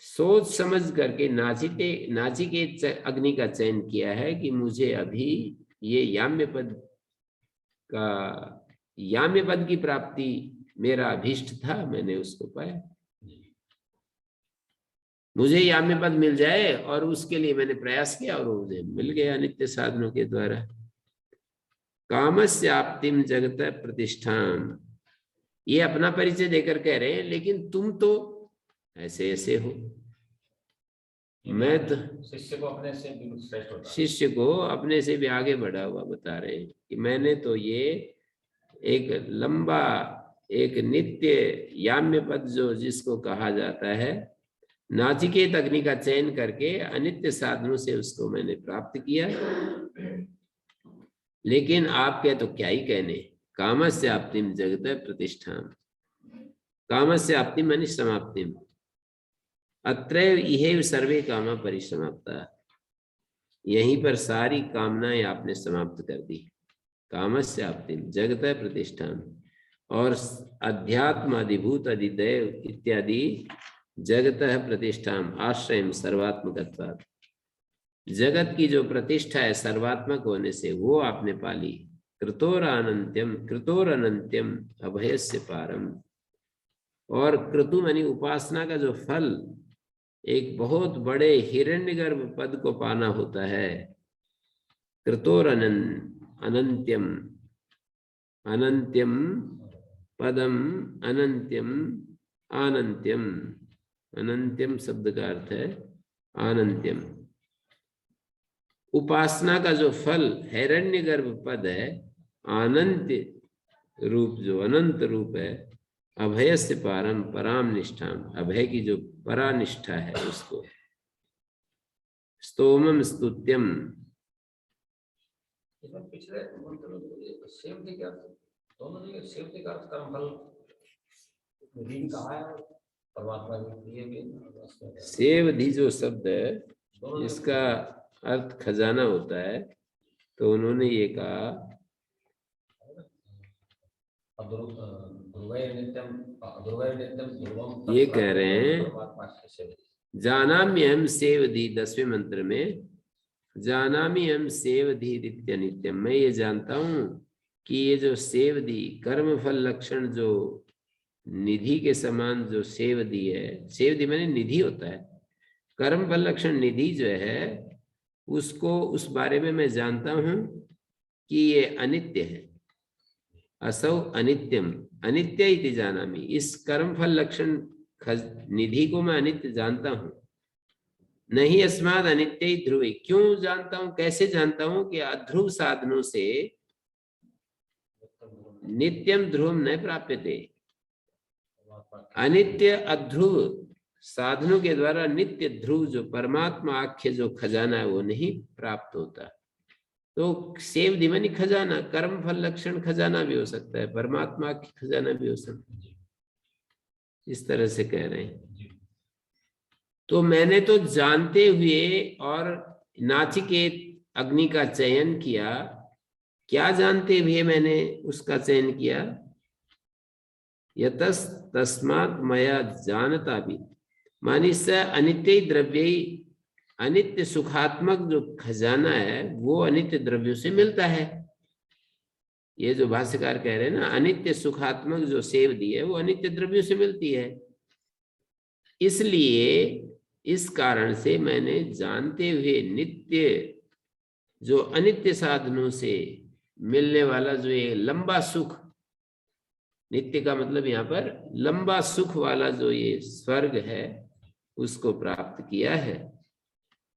सोच समझ करके नाचिकेत अग्नि का चयन किया है कि मुझे अभी ये याम्य पद की प्राप्ति मेरा अभीष्ट था, मैंने उसको पाया। मुझे याम्य पद मिल जाए और उसके लिए मैंने प्रयास किया और मुझे मिल गया नित्य साधनों के द्वारा। कामस्याप्तिम जगत प्रतिष्ठाम, ये अपना परिचय देकर कह रहे हैं लेकिन तुम तो ऐसे ऐसे हो। मैं तो शिष्य को अपने से भी श्रेष्ठ होता है, शिष्य को अपने से भी आगे बढ़ा हुआ बता रहे हैं कि मैंने तो ये एक लंबा एक नित्य याम्य पद जो जिसको कहा जाता है नाचिकेत अग्नि का चयन करके अनित्य साधनों से उसको मैंने प्राप्त किया। लेकिन आप क्या तो क्या ही कहने, कामस्य आप्तिम जगत प्रतिष्ठाम, कामस्य आप्तिम मानी समाप्तिम, अत्रैव इहेव सर्वे कामा परिसमाप्ता, यहीं पर सारी कामनाएं आपने समाप्त कर दी। कामस्य आप्तिम जगत प्रतिष्ठान, और अध्यात्मादिभूत अधिदैव इत्यादि जगत प्रतिष्ठाम आश्रयम सर्वात्मकत्वात्, जगत की जो प्रतिष्ठा है सर्वात्मक होने से वो आपने पाली। कृतोर अनंत्यम अभयस्य पारम, और क्रतु मानी उपासना का जो फल एक बहुत बड़े हिरण्यगर्भ पद को पाना होता है। कृतोर अनंत्यम, अनंत्यम पदम, अनंत्यम अनंत्यम, अनंत्यम शब्द का अर्थ है अनंत्यम। उपासना का जो फल हिरण्यगर्भ पद है, अनंत रूप जो अनंत रूप है, अभयस्य पारम पराम निष्ठाम, अभय की जो परानिष्ठा है उसको, स्तोमम स्तुत्यम। पिछले सेवधि का दोनों जगह सेवधि का अर्थ कर्मफल निधि कहा है, परमात्मा ने सेवधि जो शब्द है इसका अर्थ खजाना होता है, तो उन्होंने ये कहा ये कह रहे हैं जानाम्यहम सेवधि, 10वें मंत्र में जानामि हम सेवधि नित्य नित्यम, मैं ये जानता हूं कि ये जो सेवधि कर्म फल लक्षण जो निधि के समान जो सेवधि है, सेवधि माने निधि होता है, कर्म फल लक्षण निधि जो है उसको, उस बारे में मैं जानता हूं कि ये अनित्य है। असौ अनित्यम अनित्य इति जानामि, इस कर्म फल लक्षण निधि को मैं अनित्य जानता हूं। नहीं अस्माद अनित्य ही ध्रुव, क्यों जानता हूं, कैसे जानता हूं कि अध्रुव साधनों से नित्यम ध्रुवम न प्राप्यते, अनित्य अध्रुव साधनों के द्वारा नित्य ध्रुव जो परमात्मा आख्य जो खजाना है वो नहीं प्राप्त होता। तो सेवधि मानी खजाना, कर्म फल लक्षण खजाना भी हो सकता है, परमात्मा की खजाना भी हो सकता है, इस तरह से कह रहे हैं। तो मैंने तो जानते हुए और नाचिकेत अग्नि का चयन किया, क्या जानते हुए मैंने उसका चयन किया, यतस तस्मात् मया जानता भी, मानी स अनित्य द्रव्य, अनित्य सुखात्मक जो खजाना है वो अनित्य द्रव्यों से मिलता है। ये जो भाष्यकार कह रहे हैं ना, अनित्य सुखात्मक जो सेवधि है वो अनित्य द्रव्यों से मिलती है, इसलिए इस कारण से मैंने जानते हुए नित्य जो अनित्य साधनों से मिलने वाला जो ये लंबा सुख, नित्य का मतलब यहाँ पर लंबा सुख वाला जो ये स्वर्ग है उसको प्राप्त किया है।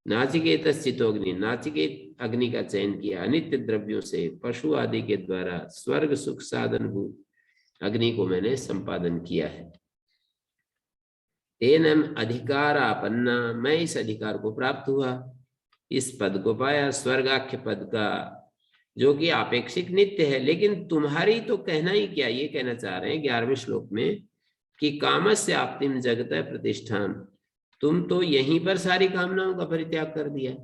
नाचिकेतश्चितोग्नि, नाचिकेत अग्नि का चयन किया, अनित्य द्रव्यों से पशु आदि के द्वारा स्वर्ग सुख साधन भूत अग्नि को मैंने संपादन किया है। तेनम अधिकारापन्ना, मैं इस अधिकार को प्राप्त हुआ, इस पद को पाया, स्वर्गाख्य पद का, जो कि आपेक्षिक नित्य है। लेकिन तुम्हारी तो कहना ही क्या, ये कहना चाह रहे हैं 11वें श्लोक में कि कामस्य आप्तिम जगत प्रतिष्ठान, तुम तो यहीं पर सारी कामनाओं का परित्याग कर दिया,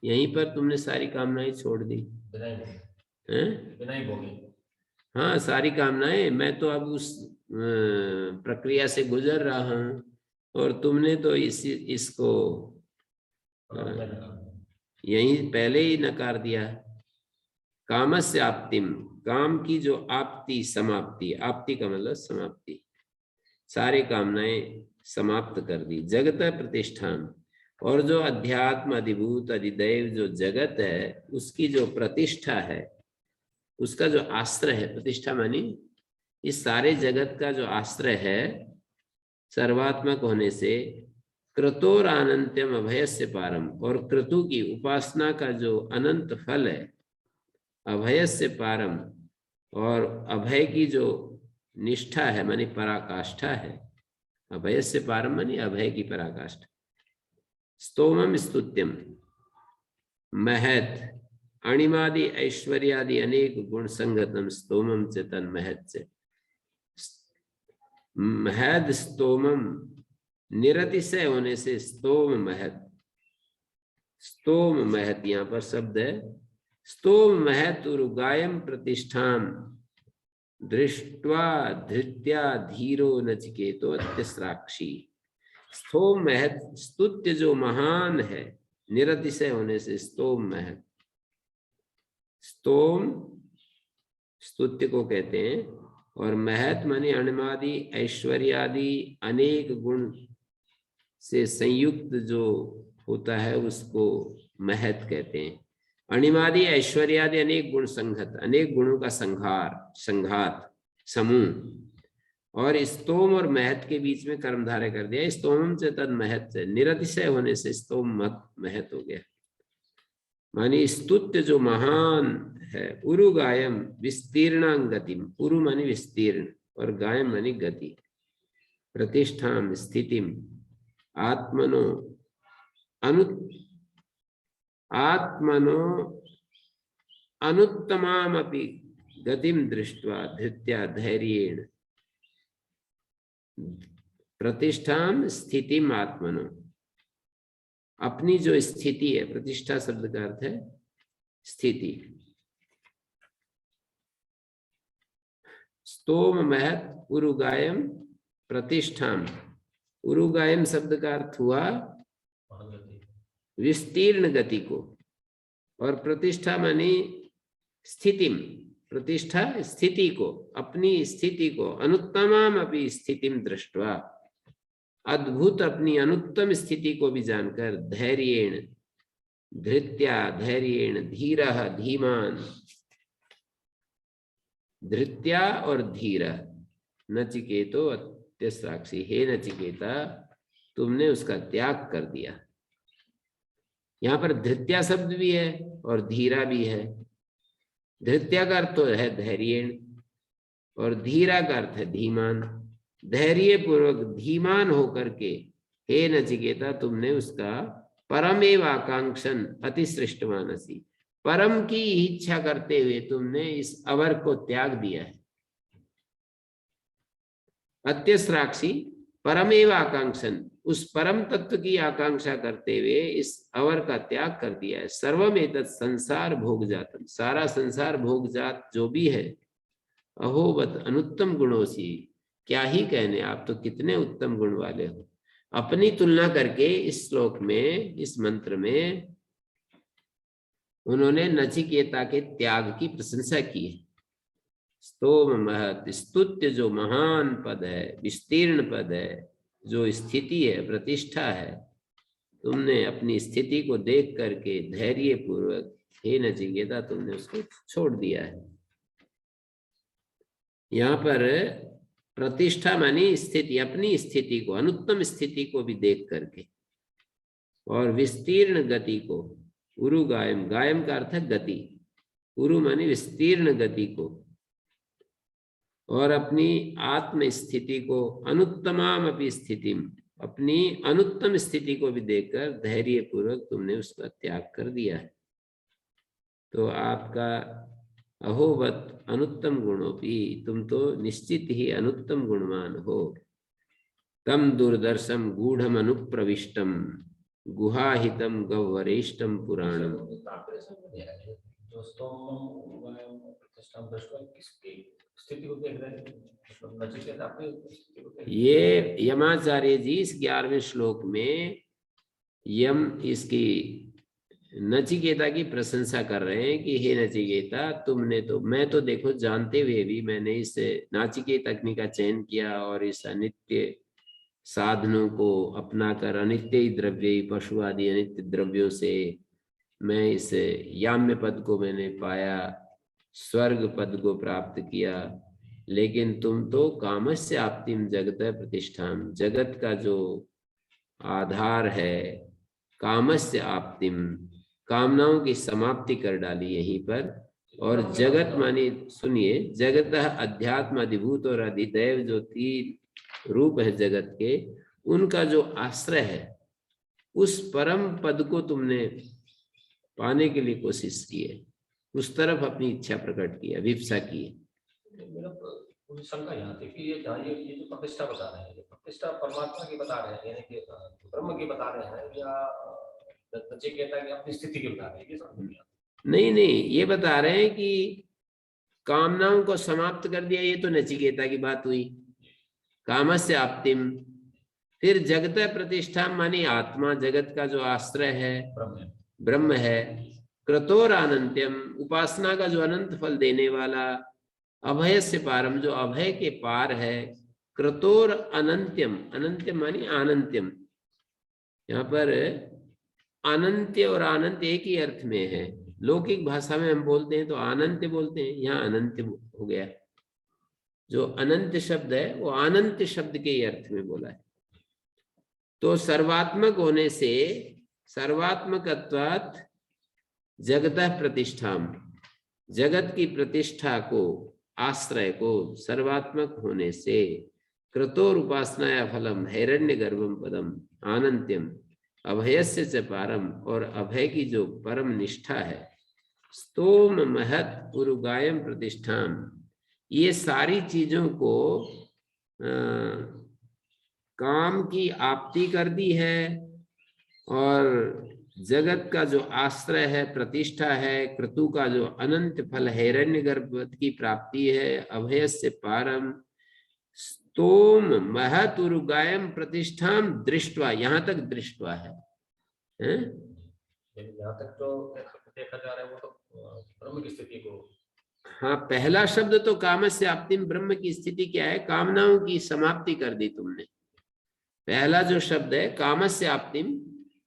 यहीं पर तुमने सारी कामनाएं छोड़ दी। बिना ही भोगे। हाँ, सारी कामनाएं, मैं तो अब उस प्रक्रिया से गुजर रहा हूं और तुमने तो इसको यहीं पहले ही नकार दिया। कामस्य आप्तिम, काम की जो आपति समाप्ति, आपति का मतलब समाप्ति, सारे कामनाएं समाप्त कर दी। जगत प्रतिष्ठान, और जो अध्यात्म अधिभूत अधिदैव जो जगत है उसकी जो प्रतिष्ठा है, उसका जो आश्रय है, प्रतिष्ठा मानी इस सारे जगत का जो आश्रय है सर्वात्मक होने से, क्रतोर अनंत्यम अभयस्य पारम, और क्रतु की उपासना का जो अनंत फल है अभयस्य पारम, और अभय की जो निष्ठा है मानी पराकाष्ठा है, अभयस्य पारम मानी अभय की पराकाष्ठा। स्तोमम स्तुत्यम, महत अणिमादि ऐश्वर्यादि अनेक गुण संगतम स्तोमम चेतन महत से, महद स्तोमम निरतिशय होने से स्तोम महत, स्तोम महत यहाँ पर शब्द है। स्तोम महत उरुगायम प्रतिष्ठान दृष्ट्वा धृत्या धीरो नचिकेतो अत्यस्राक्षी। स्तोम महत, स्तुत्य जो महान है, निरतिशय होने से स्तोम महत, स्तोम स्तुत्य को कहते हैं, और महत माने अणिमादि ऐश्वर्यादि अनेक गुण से संयुक्त जो होता है उसको महत कहते हैं। अणिमादि ऐश्वर्यादि अनेक गुण संघत, अनेक गुणों का संघात समूह, और स्तोम और महत के बीच में कर्मधारय कर दिया। स्तोम से तद महत से, निरतिशय होने से स्तोम महत हो गया, मानी स्तुत्य जो महान है। उरु गायम विस्तीर्णां गतिम, उरु मानी विस्तीर्ण और गायम मानी गति। प्रतिष्ठाम स्थितिम आत्मनो अनुत्तमामपि गतिम दृष्ट्वा धृत्या धैर्येण, प्रतिष्ठाम स्थितिम आत्मनो, अपनी जो स्थिति है, प्रतिष्ठा शब्द का अर्थ है स्थिति। स्तोम महत उरुगायम प्रतिष्ठाम, उरुगायम शब्द का अर्थ हुआ विस्तीर्ण गति को, और प्रतिष्ठा मानी स्थितिम, प्रतिष्ठा स्थिति को, अपनी स्थिति को, अनुत्तमाम अपनी स्थितिम दृष्ट्वा, अद्भुत अपनी अनुत्तम स्थिति को भी जानकर, धैर्येण धृत्या धैर्येण, धीरः धीमान, धृत्या और धीर, नचिकेतो अत्यस्राक्षी, हे नचिकेता तुमने उसका त्याग कर दिया। यहाँ पर धृत्या शब्द भी है और धीरा भी है। धृत्या का अर्थ है धैर्येण और धीरा का अर्थ है धीमान। धैर्य पूर्वक धीमान होकर के हे नचिकेता तुमने उसका परमेव आकांक्षन अतिश्रेष्ठ मानसी, परम की इच्छा करते हुए तुमने इस अवर को त्याग दिया है। अत्यस्राक्षी परमेव आकांक्षन, उस परम तत्व की आकांक्षा करते हुए इस अवर का त्याग कर दिया है। सर्वमेतत् संसार भोग जातम, सारा संसार भोग जात जो भी है, अहोवत अनुत्तम गुणोसी, क्या ही कहने, आप तो कितने उत्तम गुण वाले हो। अपनी तुलना करके इस श्लोक में, इस मंत्र में उन्होंने नचिकेता के त्याग की प्रशंसा की है। स्तोम महत, स्तुत्य जो महान पद है, विस्तीर्ण पद है, जो स्थिति है, प्रतिष्ठा है, तुमने अपनी स्थिति को देख करके धैर्य पूर्वक हे नचिकेता तुमने उसको छोड़ दिया है। यहाँ पर प्रतिष्ठा मानी स्थिति, अपनी स्थिति को, अनुत्तम स्थिति को भी देख करके, और विस्तीर्ण गति को, उरु गायम, गायम का अर्थ है गति, उरु माने विस्तीर्ण गति को, और अपनी आत्म स्थिति को, अनुत्तमाम अपनी स्थिति, अपनी अनुत्तम स्थिति को भी देखकर धैर्य पूर्वक तुमने उसका त्याग कर दिया है। तो आपका अहोवत अनुत्तम गुणोपि, तुम तो निश्चित ही अनुत्तम गुणवान हो। तम दुर्दर्शम गूढ़म अनुप्रविष्टम गुहाहितम गह्वरेष्टम पुराणम। जो किसकी स्थिति को देख रहे हैं? ये यमाचार्य जी इस 11वें श्लोक में यम इसकी नचिकेता की प्रशंसा कर रहे हैं कि हे नचिकेता, तुमने तो, मैं तो देखो जानते हुए भी मैंने इस नाचिकेत अग्नि का चयन किया और इस अनित्य साधनों को अपनाकर अनित्य द्रव्य, पशु आदि अनित्य द्रव्यों से मैं इस याम्य पद को मैंने पाया, स्वर्ग पद को प्राप्त किया। लेकिन तुम तो कामस्य आप्तिम जगत प्रतिष्ठाम, जगत का जो आधार है, कामस्य आप्तिम, कामनाओं की समाप्ति कर डाली यहीं पर। और जगत मानी, सुनिए, जगत अध्यात्म, अधिभूत और अधिदैव, जो 3 रूप है जगत के, उनका जो आश्रय है, उस परम पद को तुमने पाने के लिए कोशिश की है, उस तरफ अपनी इच्छा प्रकट की, अभिप्सा की है। मेरा शंका यहाँ थी कि ये जो प्रतिष्ठा बता रहे हैं, ये प्रतिष्ठा परमात्मा की बता रहे हैं, यानी कि ब्रह्म की बता रहे हैं, या नचिकेता की अपनी स्थिति की बता रहे हैं? ये समझ नहीं आता। नहीं, ये बता रहे हैं कि कामनाओं को समाप्त कर दिया, ये तो नचिकेता की बात हुई, कामस्य आप्तिम। फिर जगत प्रतिष्ठा मानी आत्मा, जगत का जो आश्रय है ब्रह्म है। क्रतोर अनंत्यम, उपासना का जो अनंत फल देने वाला, अभय से पारम, जो अभय के पार है। क्रतोर अनंत्यम, अनंत्यम मानी अनंत्यम, यहाँ पर अनंत्य और अनंत एक ही अर्थ में है। लौकिक भाषा में हम बोलते हैं तो अनंत बोलते हैं, यहाँ अनंत हो गया। जो अनंत शब्द है वो अनंत शब्द के अर्थ में बोला है। तो सर्वात्मक होने से, सर्वात्मकत्वात् जगतः प्रतिष्ठाम, जगत की प्रतिष्ठा को, आश्रय को, सर्वात्मक होने से, क्रतोर उपासनाया फलम हिरण्य गर्भम पदम आनंत्यम अभयस्य च पारम, और अभय की जो परम निष्ठा है, स्तोम महत उरुगायम प्रतिष्ठाम, ये सारी चीजों को काम की आप्ति कर दी है। और जगत का जो आश्रय है, प्रतिष्ठा है, क्रतु का जो अनंत फल है, हिरण्यगर्भ की प्राप्ति है, अभयस्य पारम, स्तोम महत उरुगायम प्रतिष्ठाम दृष्टवा, यहाँ तक दृष्टवा है। यहाँ तक तो देखा जा रहा है, वो तो ब्रह्म की स्थिति को। हाँ, पहला शब्द तो कामस्य आप्तिम, ब्रह्म की स्थिति क्या है? कामनाओं की समाप्ति कर दी तुमने। पहला जो शब्द है कामस्य आप्तिम,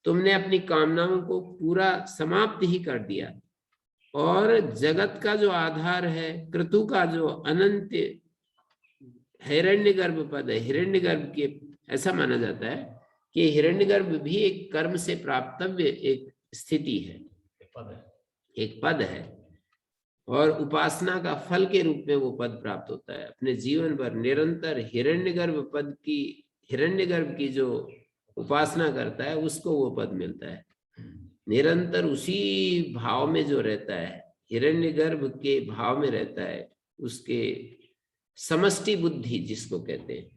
तुमने अपनी कामनाओं को पूरा समाप्त ही कर दिया। और जगत का जो आधार है, क्रतु का जो अनंत हिरण्यगर्भ पद है, हिरण्यगर्भ के, ऐसा माना जाता है कि हिरण्यगर्भ भी एक कर्म से प्राप्तव्य एक स्थिति है, एक पद है, और उपासना का फल के रूप में वो पद प्राप्त होता है। अपने जीवन भर निरंतर हिरण्यगर्भ पद की, हिरण्यगर्भ की जो उपासना करता है उसको वो पद मिलता है। निरंतर उसी भाव में जो रहता है, हिरण्यगर्भ के भाव में रहता है, उसके समष्टि बुद्धि जिसको कहते हैं,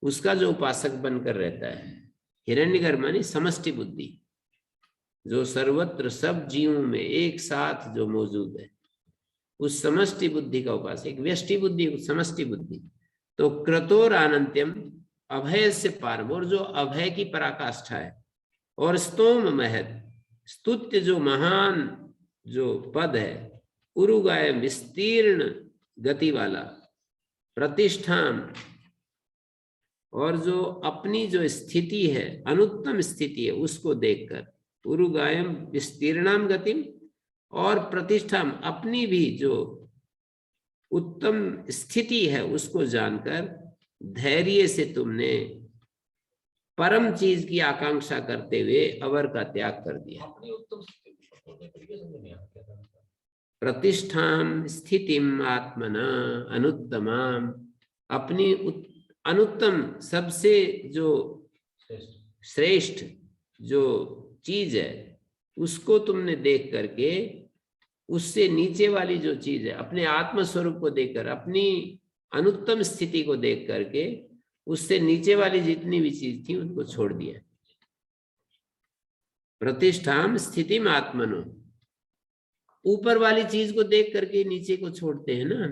उसका जो उपासक बनकर रहता है। हिरण्यगर्भ मानी समष्टि बुद्धि, जो सर्वत्र सब जीवों में एक साथ जो मौजूद है, उस समष्टि बुद्धि का उपासक। व्यष्टि बुद्धि, समष्टि बुद्धि। तो क्रतोर अनंत्यम, अभय से पारम, और जो अभय की पराकाष्ठा है। और स्तोम महत, स्तुत्य जो महान जो पद है, उरुगाय विस्तीर्ण गति वाला, प्रतिष्ठान, और जो अपनी जो स्थिति है, अनुत्तम स्थिति है, उसको देखकर, उरुगायम विस्तीर्णाम गतिम, और प्रतिष्ठाम, अपनी भी जो उत्तम स्थिति है उसको जानकर धैर्य से तुमने परम चीज की आकांक्षा करते हुए अवर का त्याग कर दिया। अपनी उत्तम स्थिति को तरीके से नहीं आता क्या करना। प्रतिष्ठाम स्थितिम आत्मना अनुत्तमाम, अपनी अनुत्तम सबसे जो श्रेष्ठ जो चीज है उसको तुमने देख करके, उससे नीचे वाली जो चीज है अपने आत्म स्वरूप को देखकर, अपनी अनुत्तम स्थिति को देख करके उससे नीचे वाली जितनी भी चीज थी उनको छोड़ दिया। प्रतिष्ठाम स्थितिम आत्मनो, ऊपर वाली चीज को देख करके नीचे को छोड़ते हैं ना,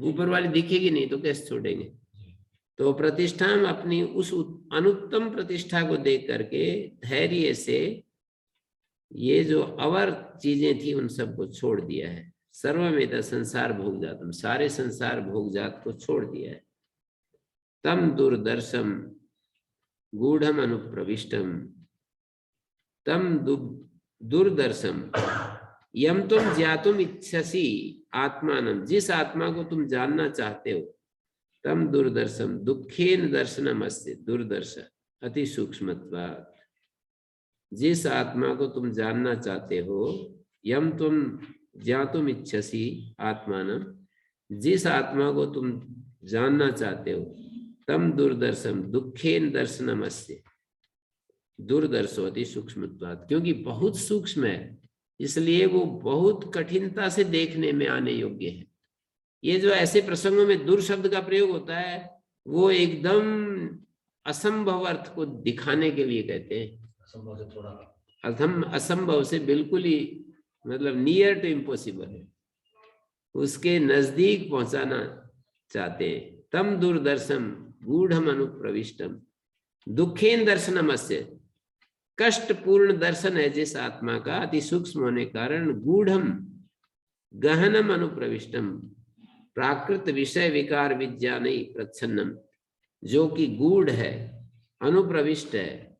ऊपर वाली दिखेगी नहीं तो कैसे छोड़ेंगे। तो प्रतिष्ठान अपनी उस अनुत्तम प्रतिष्ठा को देख करके धैर्य से ये जो अवर चीजें थी उन सबको छोड़ दिया है। सर्वमेत संसार भोग जातम, सारे संसार भोग जात को छोड़ दिया है। तम दूरदर्शम गूढ़म अनुप्रविष्टम, तम दूरदर्शम यम तुम ज्ञातुम इच्छसी आत्मानम, जिस आत्मा को तुम जानना चाहते हो, तम दूरदर्शम दुखेन दर्शनम अस्ति, दूरदर्श अति सूक्ष्मत्वात्, जिस आत्मा को तुम जानना चाहते हो, यम तुम ज्ञातुम इच्छसी आत्मानम, जिस आत्मा को तुम जानना चाहते हो, तम दूरदर्शम दुखेन दर्शनम अस्ति, दूरदर्शो अति सूक्ष्मत्वात्, क्योंकि बहुत सूक्ष्म है इसलिए वो बहुत कठिनता से देखने में आने योग्य है। ये जो ऐसे प्रसंगों में दूर शब्द का प्रयोग होता है वो एकदम असंभव अर्थ को दिखाने के लिए कहते हैं। असंभव से थोड़ा, असंभव से बिल्कुल ही मतलब नियर टू इम्पॉसिबल है, उसके नजदीक पहुंचाना चाहते हैं। तम दूरदर्शम गूढ़म अनुप्रविष्टम दुखेन दर्शनम अस्य, कष्टपूर्ण दर्शन है जिस आत्मा का, अति सूक्ष्म होने कारण गूढ़म गहनम अनुप्रविष्टम, प्राकृत विषय विकार विज्ञान प्रच्छन्नम, जो कि गूढ़ है, अनुप्रविष्ट है,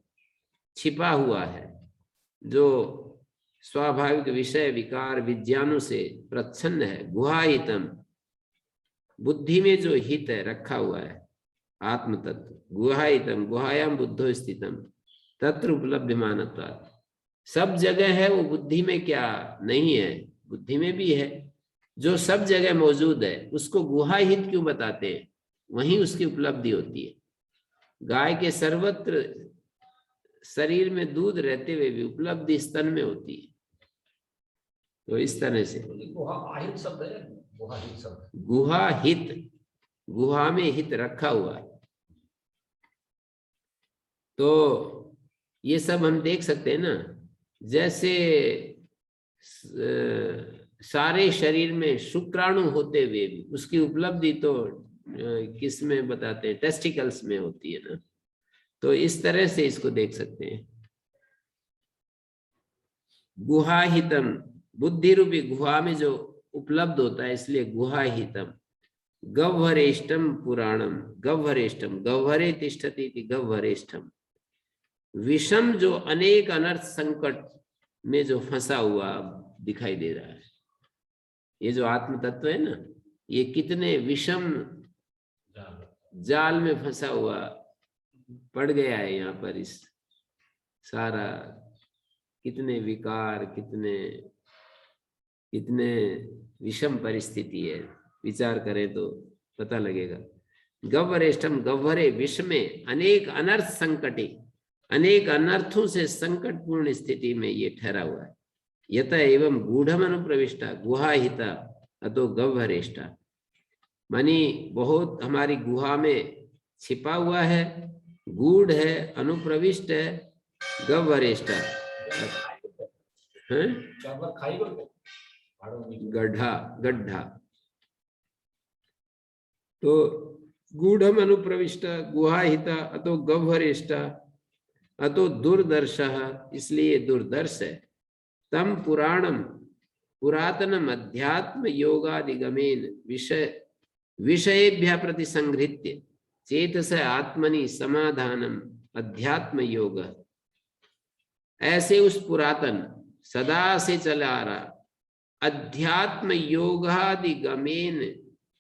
छिपा हुआ है, जो स्वाभाविक विषय विकार विज्ञानों से प्रच्छन्न है। गुहाहितम, बुद्धि में जो हित है रखा हुआ है आत्म तत्व, गुहाहितम गुहायाम बुद्धो स्थितम तत्र उपलब्धिमानत्वात्, सब जगह है वो बुद्धि में क्या नहीं है, बुद्धि में भी है। जो सब जगह मौजूद है उसको गुहाहित क्यों बताते हैं, वहीं उसकी उपलब्धि होती है। गाय के सर्वत्र शरीर में दूध रहते हुए भी उपलब्धि स्तन में होती है। तो इस तरह से गुहाहित शब्द है, गुहाहित शब्द, गुहाहित, गुहा में हित रखा हुआ है। तो ये सब हम देख सकते हैं ना, जैसे सारे शरीर में शुक्राणु होते हुए भी उसकी उपलब्धि तो किस में बताते हैं, टेस्टिकल्स में होती है ना। तो इस तरह से इसको देख सकते हैं। गुहाहितम, बुद्धि रूपी गुहा में जो उपलब्ध होता है इसलिए गुहाहितम। गह्वरेष्टम पुराणम, गह्वरेष्टम गह्वरे तिष्ठति गह्वरेष्टम, विषम जो अनेक अनर्थ संकट में जो फंसा हुआ दिखाई दे रहा है। ये जो आत्म तत्व है ना, ये कितने विषम जाल में फंसा हुआ पड़ गया है यहाँ पर। इस सारा कितने विकार, कितने कितने विषम परिस्थिति है, विचार करें तो पता लगेगा। गह्वरेष्टम, गह्वरे विष में अनेक अनर्थ संकटे, अनेक अनर्थों से संकटपूर्ण स्थिति में ये ठहरा हुआ है। यत एवं गूढ़म अनुप्रविष्टा गुहाहिता अतो गह्वरेष्टा, मानी बहुत हमारी गुहा में छिपा हुआ है, गूढ़ है, अनुप्रविष्ट है, गह्वरेष्टा गड्ढा, गड्ढा। तो गूढ़म अनुप्रविष्टा गुहाहिता अतो गह्वरेष्टा अतो दुर्दर्शः, इसलिए दुर्दर्श है। तम पुराणम पुरातनम अध्यात्म योगादिगमेन विषयेभ्य प्रति संहृत्य चेतस आत्मनि समाधानम अध्यात्म योग, ऐसे उस पुरातन सदा से चला आ रहा अध्यात्म योगादिगमेन,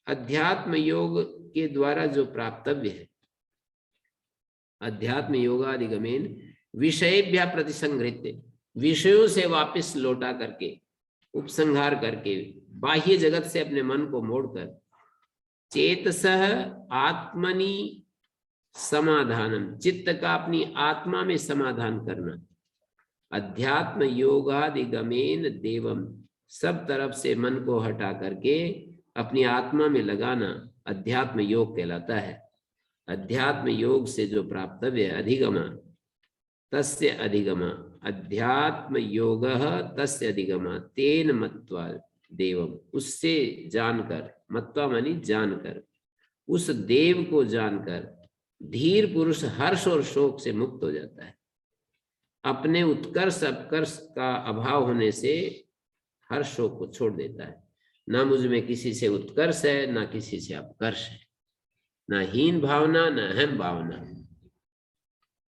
अध्यात्म योग के द्वारा जो प्राप्तव्य है, अध्यात्म योगादिगमेन विषयेभ्य प्रतिसंहृत्य, विषयों से वापस लौटा करके, उपसंहार करके, बाह्य जगत से अपने मन को मोड़कर, चेतसः आत्मनि समाधानम, चित्त का अपनी आत्मा में समाधान करना, अध्यात्म योगादिगमेन देवम, सब तरफ से मन को हटा करके अपनी आत्मा में लगाना अध्यात्म योग कहलाता है। अध्यात्म योग से जो प्राप्तव्य अधिगमा तस्य अधिगमा, अध्यात्म योगः तस्य अधिगमा, तेन मत्वा देवम, उससे जानकर, मत्वा मानी जानकर, उस देव को जानकर धीर पुरुष हर्ष और शोक से मुक्त हो जाता है। अपने उत्कर्ष अपकर्ष का अभाव होने से हर्ष शोक को छोड़ देता है। ना मुझ में किसी से उत्कर्ष है, ना किसी से अपकर्ष है, ना हीन भावना, ना अहम भावना,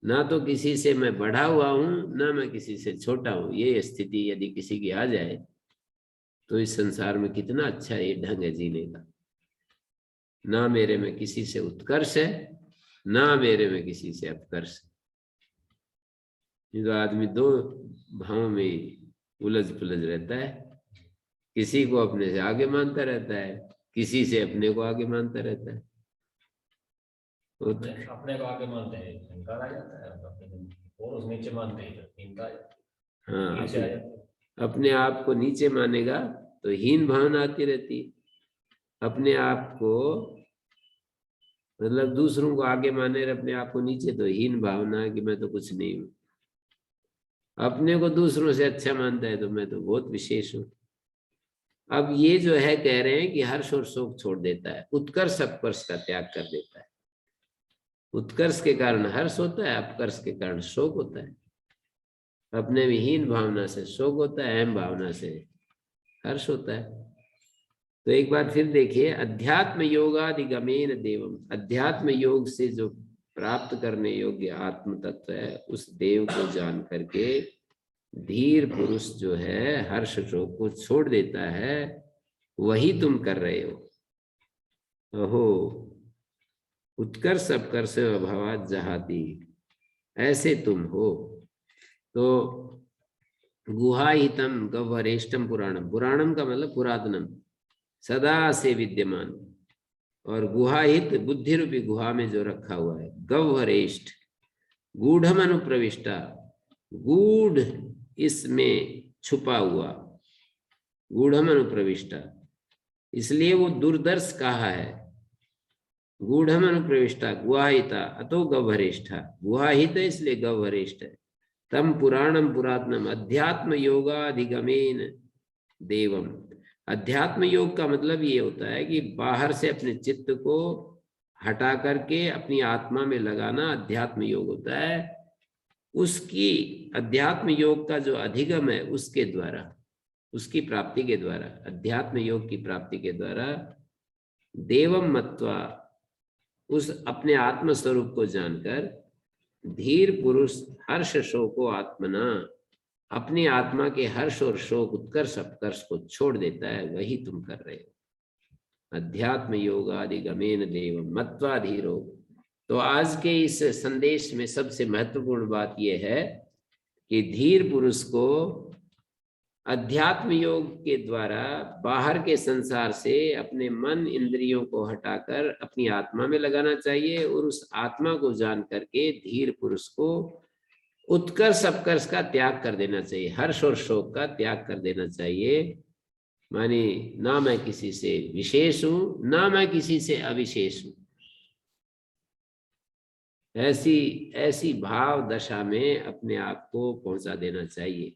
ना तो किसी से मैं बढ़ा हुआ हूं, ना मैं किसी से छोटा हूं। ये स्थिति यदि किसी की आ जाए तो इस संसार में कितना अच्छा ये ढंग है जीने का। ना मेरे में किसी से उत्कर्ष है, ना मेरे में किसी से अपकर्ष है। तो आदमी दो भावों में उलझ पुलझ रहता है, किसी को अपने से आगे मानता रहता है, किसी से अपने को आगे मानता रहता है। अपने को आगे मानते हैं अहंकार आ जाता है, और उस नीचे मानते हैं हीनता। हाँ, अपने आप को नीचे मानेगा तो हीन भावना आती रहती है। अपने आप को मतलब दूसरों को आगे माने और अपने आप को नीचे, तो हीन भावना है कि मैं तो कुछ नहीं हूं। अपने को दूसरों से अच्छा मानता है तो मैं तो बहुत विशेष हूं। अब ये जो है कह रहे हैं कि हर्ष और शोक छोड़ देता है, उत्कर्ष अपकर्ष का त्याग कर देता है। उत्कर्ष के कारण हर्ष होता है, अपकर्ष के कारण शोक होता है। अपने विहीन भावना से शोक होता है, अहम भावना से हर्ष होता है। तो एक बार फिर देखिए, अध्यात्म योगादिगमेन देवम, अध्यात्म योग से जो प्राप्त करने योग्य आत्म तत्व है, उस देव को जान करके धीर पुरुष जो है हर्ष शोक को छोड़ देता है। वही तुम कर रहे हो। अहो उत्कर्ष अपकर्ष अभावात् जहाति, ऐसे तुम हो। तो गुहाहितम गह्वरेष्टम पुराणम, पुराणम का मतलब पुरातनम, सदा से विद्यमान, और गुहाहित बुद्धि रूपी गुहा में जो रखा हुआ है। गह्वरेष्ठ गूढ़म अनुप्रविष्टा, गूढ़ इसमें छुपा हुआ, गूढ़म अनुप्रविष्टा, इसलिए वो दूरदर्श कहा है। गूढ़म अनुप्रविष्टा गुहाहिता अतो गह्वरेष्ठा, गुहाहित है इसलिए गह्वरेष्ठ है। तम पुराणम पुरातनम अध्यात्म योगाधिगमेन देवम, अध्यात्म योग का मतलब ये होता है कि बाहर से अपने चित्त को हटा करके अपनी आत्मा में लगाना अध्यात्म योग होता है। उसकी अध्यात्म योग का जो अधिगम है उसके द्वारा, उसकी प्राप्ति के द्वारा, अध्यात्म योग की प्राप्ति के द्वारा देवम मत्वा, उस अपने आत्म स्वरूप को जानकर धीर पुरुष हर्ष शोको आत्मना, अपनी आत्मा के हर्ष और शोक उत्कर्ष अपकर्ष को छोड़ देता है। वही तुम कर रहे हो। अध्यात्म योगादिगमेन देवम मत्वा धीरो। तो आज के इस संदेश में सबसे महत्वपूर्ण बात यह है कि धीर पुरुष को अध्यात्म योग के द्वारा बाहर के संसार से अपने मन इंद्रियों को हटाकर अपनी आत्मा में लगाना चाहिए, और उस आत्मा को जान करके धीर पुरुष को उत्कर्ष अपकर्ष का त्याग कर देना चाहिए, हर्ष और शोक का त्याग कर देना चाहिए। माने ना मैं किसी से विशेष हूं, ना मैं किसी से अविशेष हूं। ऐसी भाव दशा में अपने आप को पहुंचा देना चाहिए।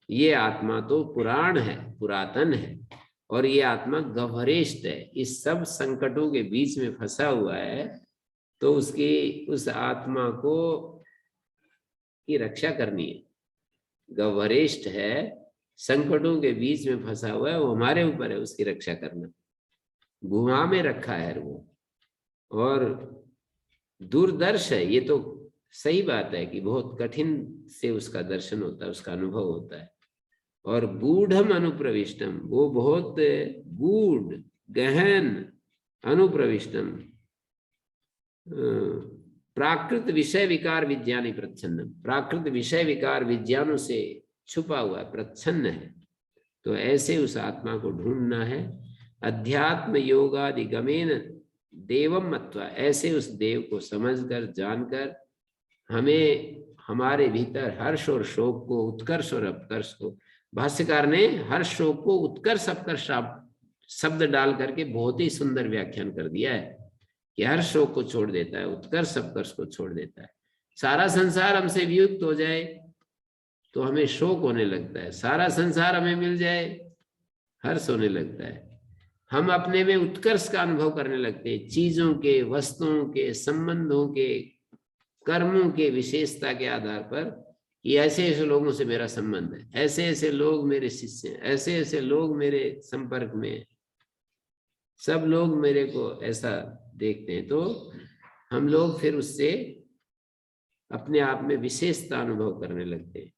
ये आत्मा तो पुराण है, पुरातन है, और ये आत्मा गह्वरेष्ठ है। इस सब संकटों के बीच में फंसा हुआ है, तो उसकी उस आत्मा को की रक्षा करनी है। गह्वरेष्ठ है, संकटों के बीच में फंसा हुआ है, वो हमारे ऊपर है उसकी रक्षा करना। गुहा में रखा है वो, और दूरदर्श है। ये तो सही बात है कि बहुत कठिन से उसका दर्शन होता है, उसका अनुभव होता है। और गूढ़म अनुप्रविष्टम, वो बहुत गूढ़ गहन अनुप्रविष्टम, प्राकृत विषय विकार विज्ञानी प्रच्छन्न, प्राकृत विषय विकार विज्ञानों से छुपा हुआ प्रच्छन्न है, तो ऐसे उस आत्मा को ढूंढना है। अध्यात्म योगादिगमेन देवम मत्वा, ऐसे उस देव को समझकर जानकर हमें हमारे भीतर हर्ष और शोक को, उत्कर्ष और अपकर्ष को, भाष्यकार ने हर्ष शोक को उत्कर्ष अपकर्ष शब्द डाल करके बहुत ही सुंदर व्याख्यान कर दिया है कि हर्ष शोक को छोड़ देता है, उत्कर्ष अपकर्ष को छोड़ देता है। सारा संसार हमसे वियुक्त हो जाए तो हमें शोक होने लगता है, सारा संसार हमें मिल जाए हर्ष होने लगता है। हम अपने में उत्कर्ष का अनुभव करने लगते हैं, चीजों के, वस्तुओं के, संबंधों के, कर्मों के विशेषता के आधार पर कि ऐसे ऐसे लोगों से मेरा संबंध है, ऐसे ऐसे लोग मेरे शिष्य हैं, ऐसे ऐसे लोग मेरे संपर्क में हैं, सब लोग मेरे को ऐसा देखते हैं, तो हम लोग फिर उससे अपने आप में विशेषता अनुभव करने लगते हैं,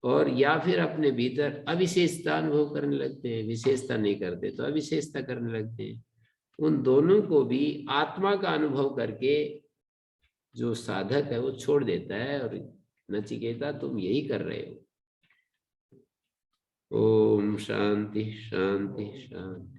और या फिर अपने भीतर अविशेषता अनुभव करने लगते हैं, विशेषता नहीं करते तो अविशेषता करने लगते हैं। उन दोनों को भी आत्मा का अनुभव करके जो साधक है वो छोड़ देता है, और नचिकेता तुम यही कर रहे हो। ओम शांति शांति शांति।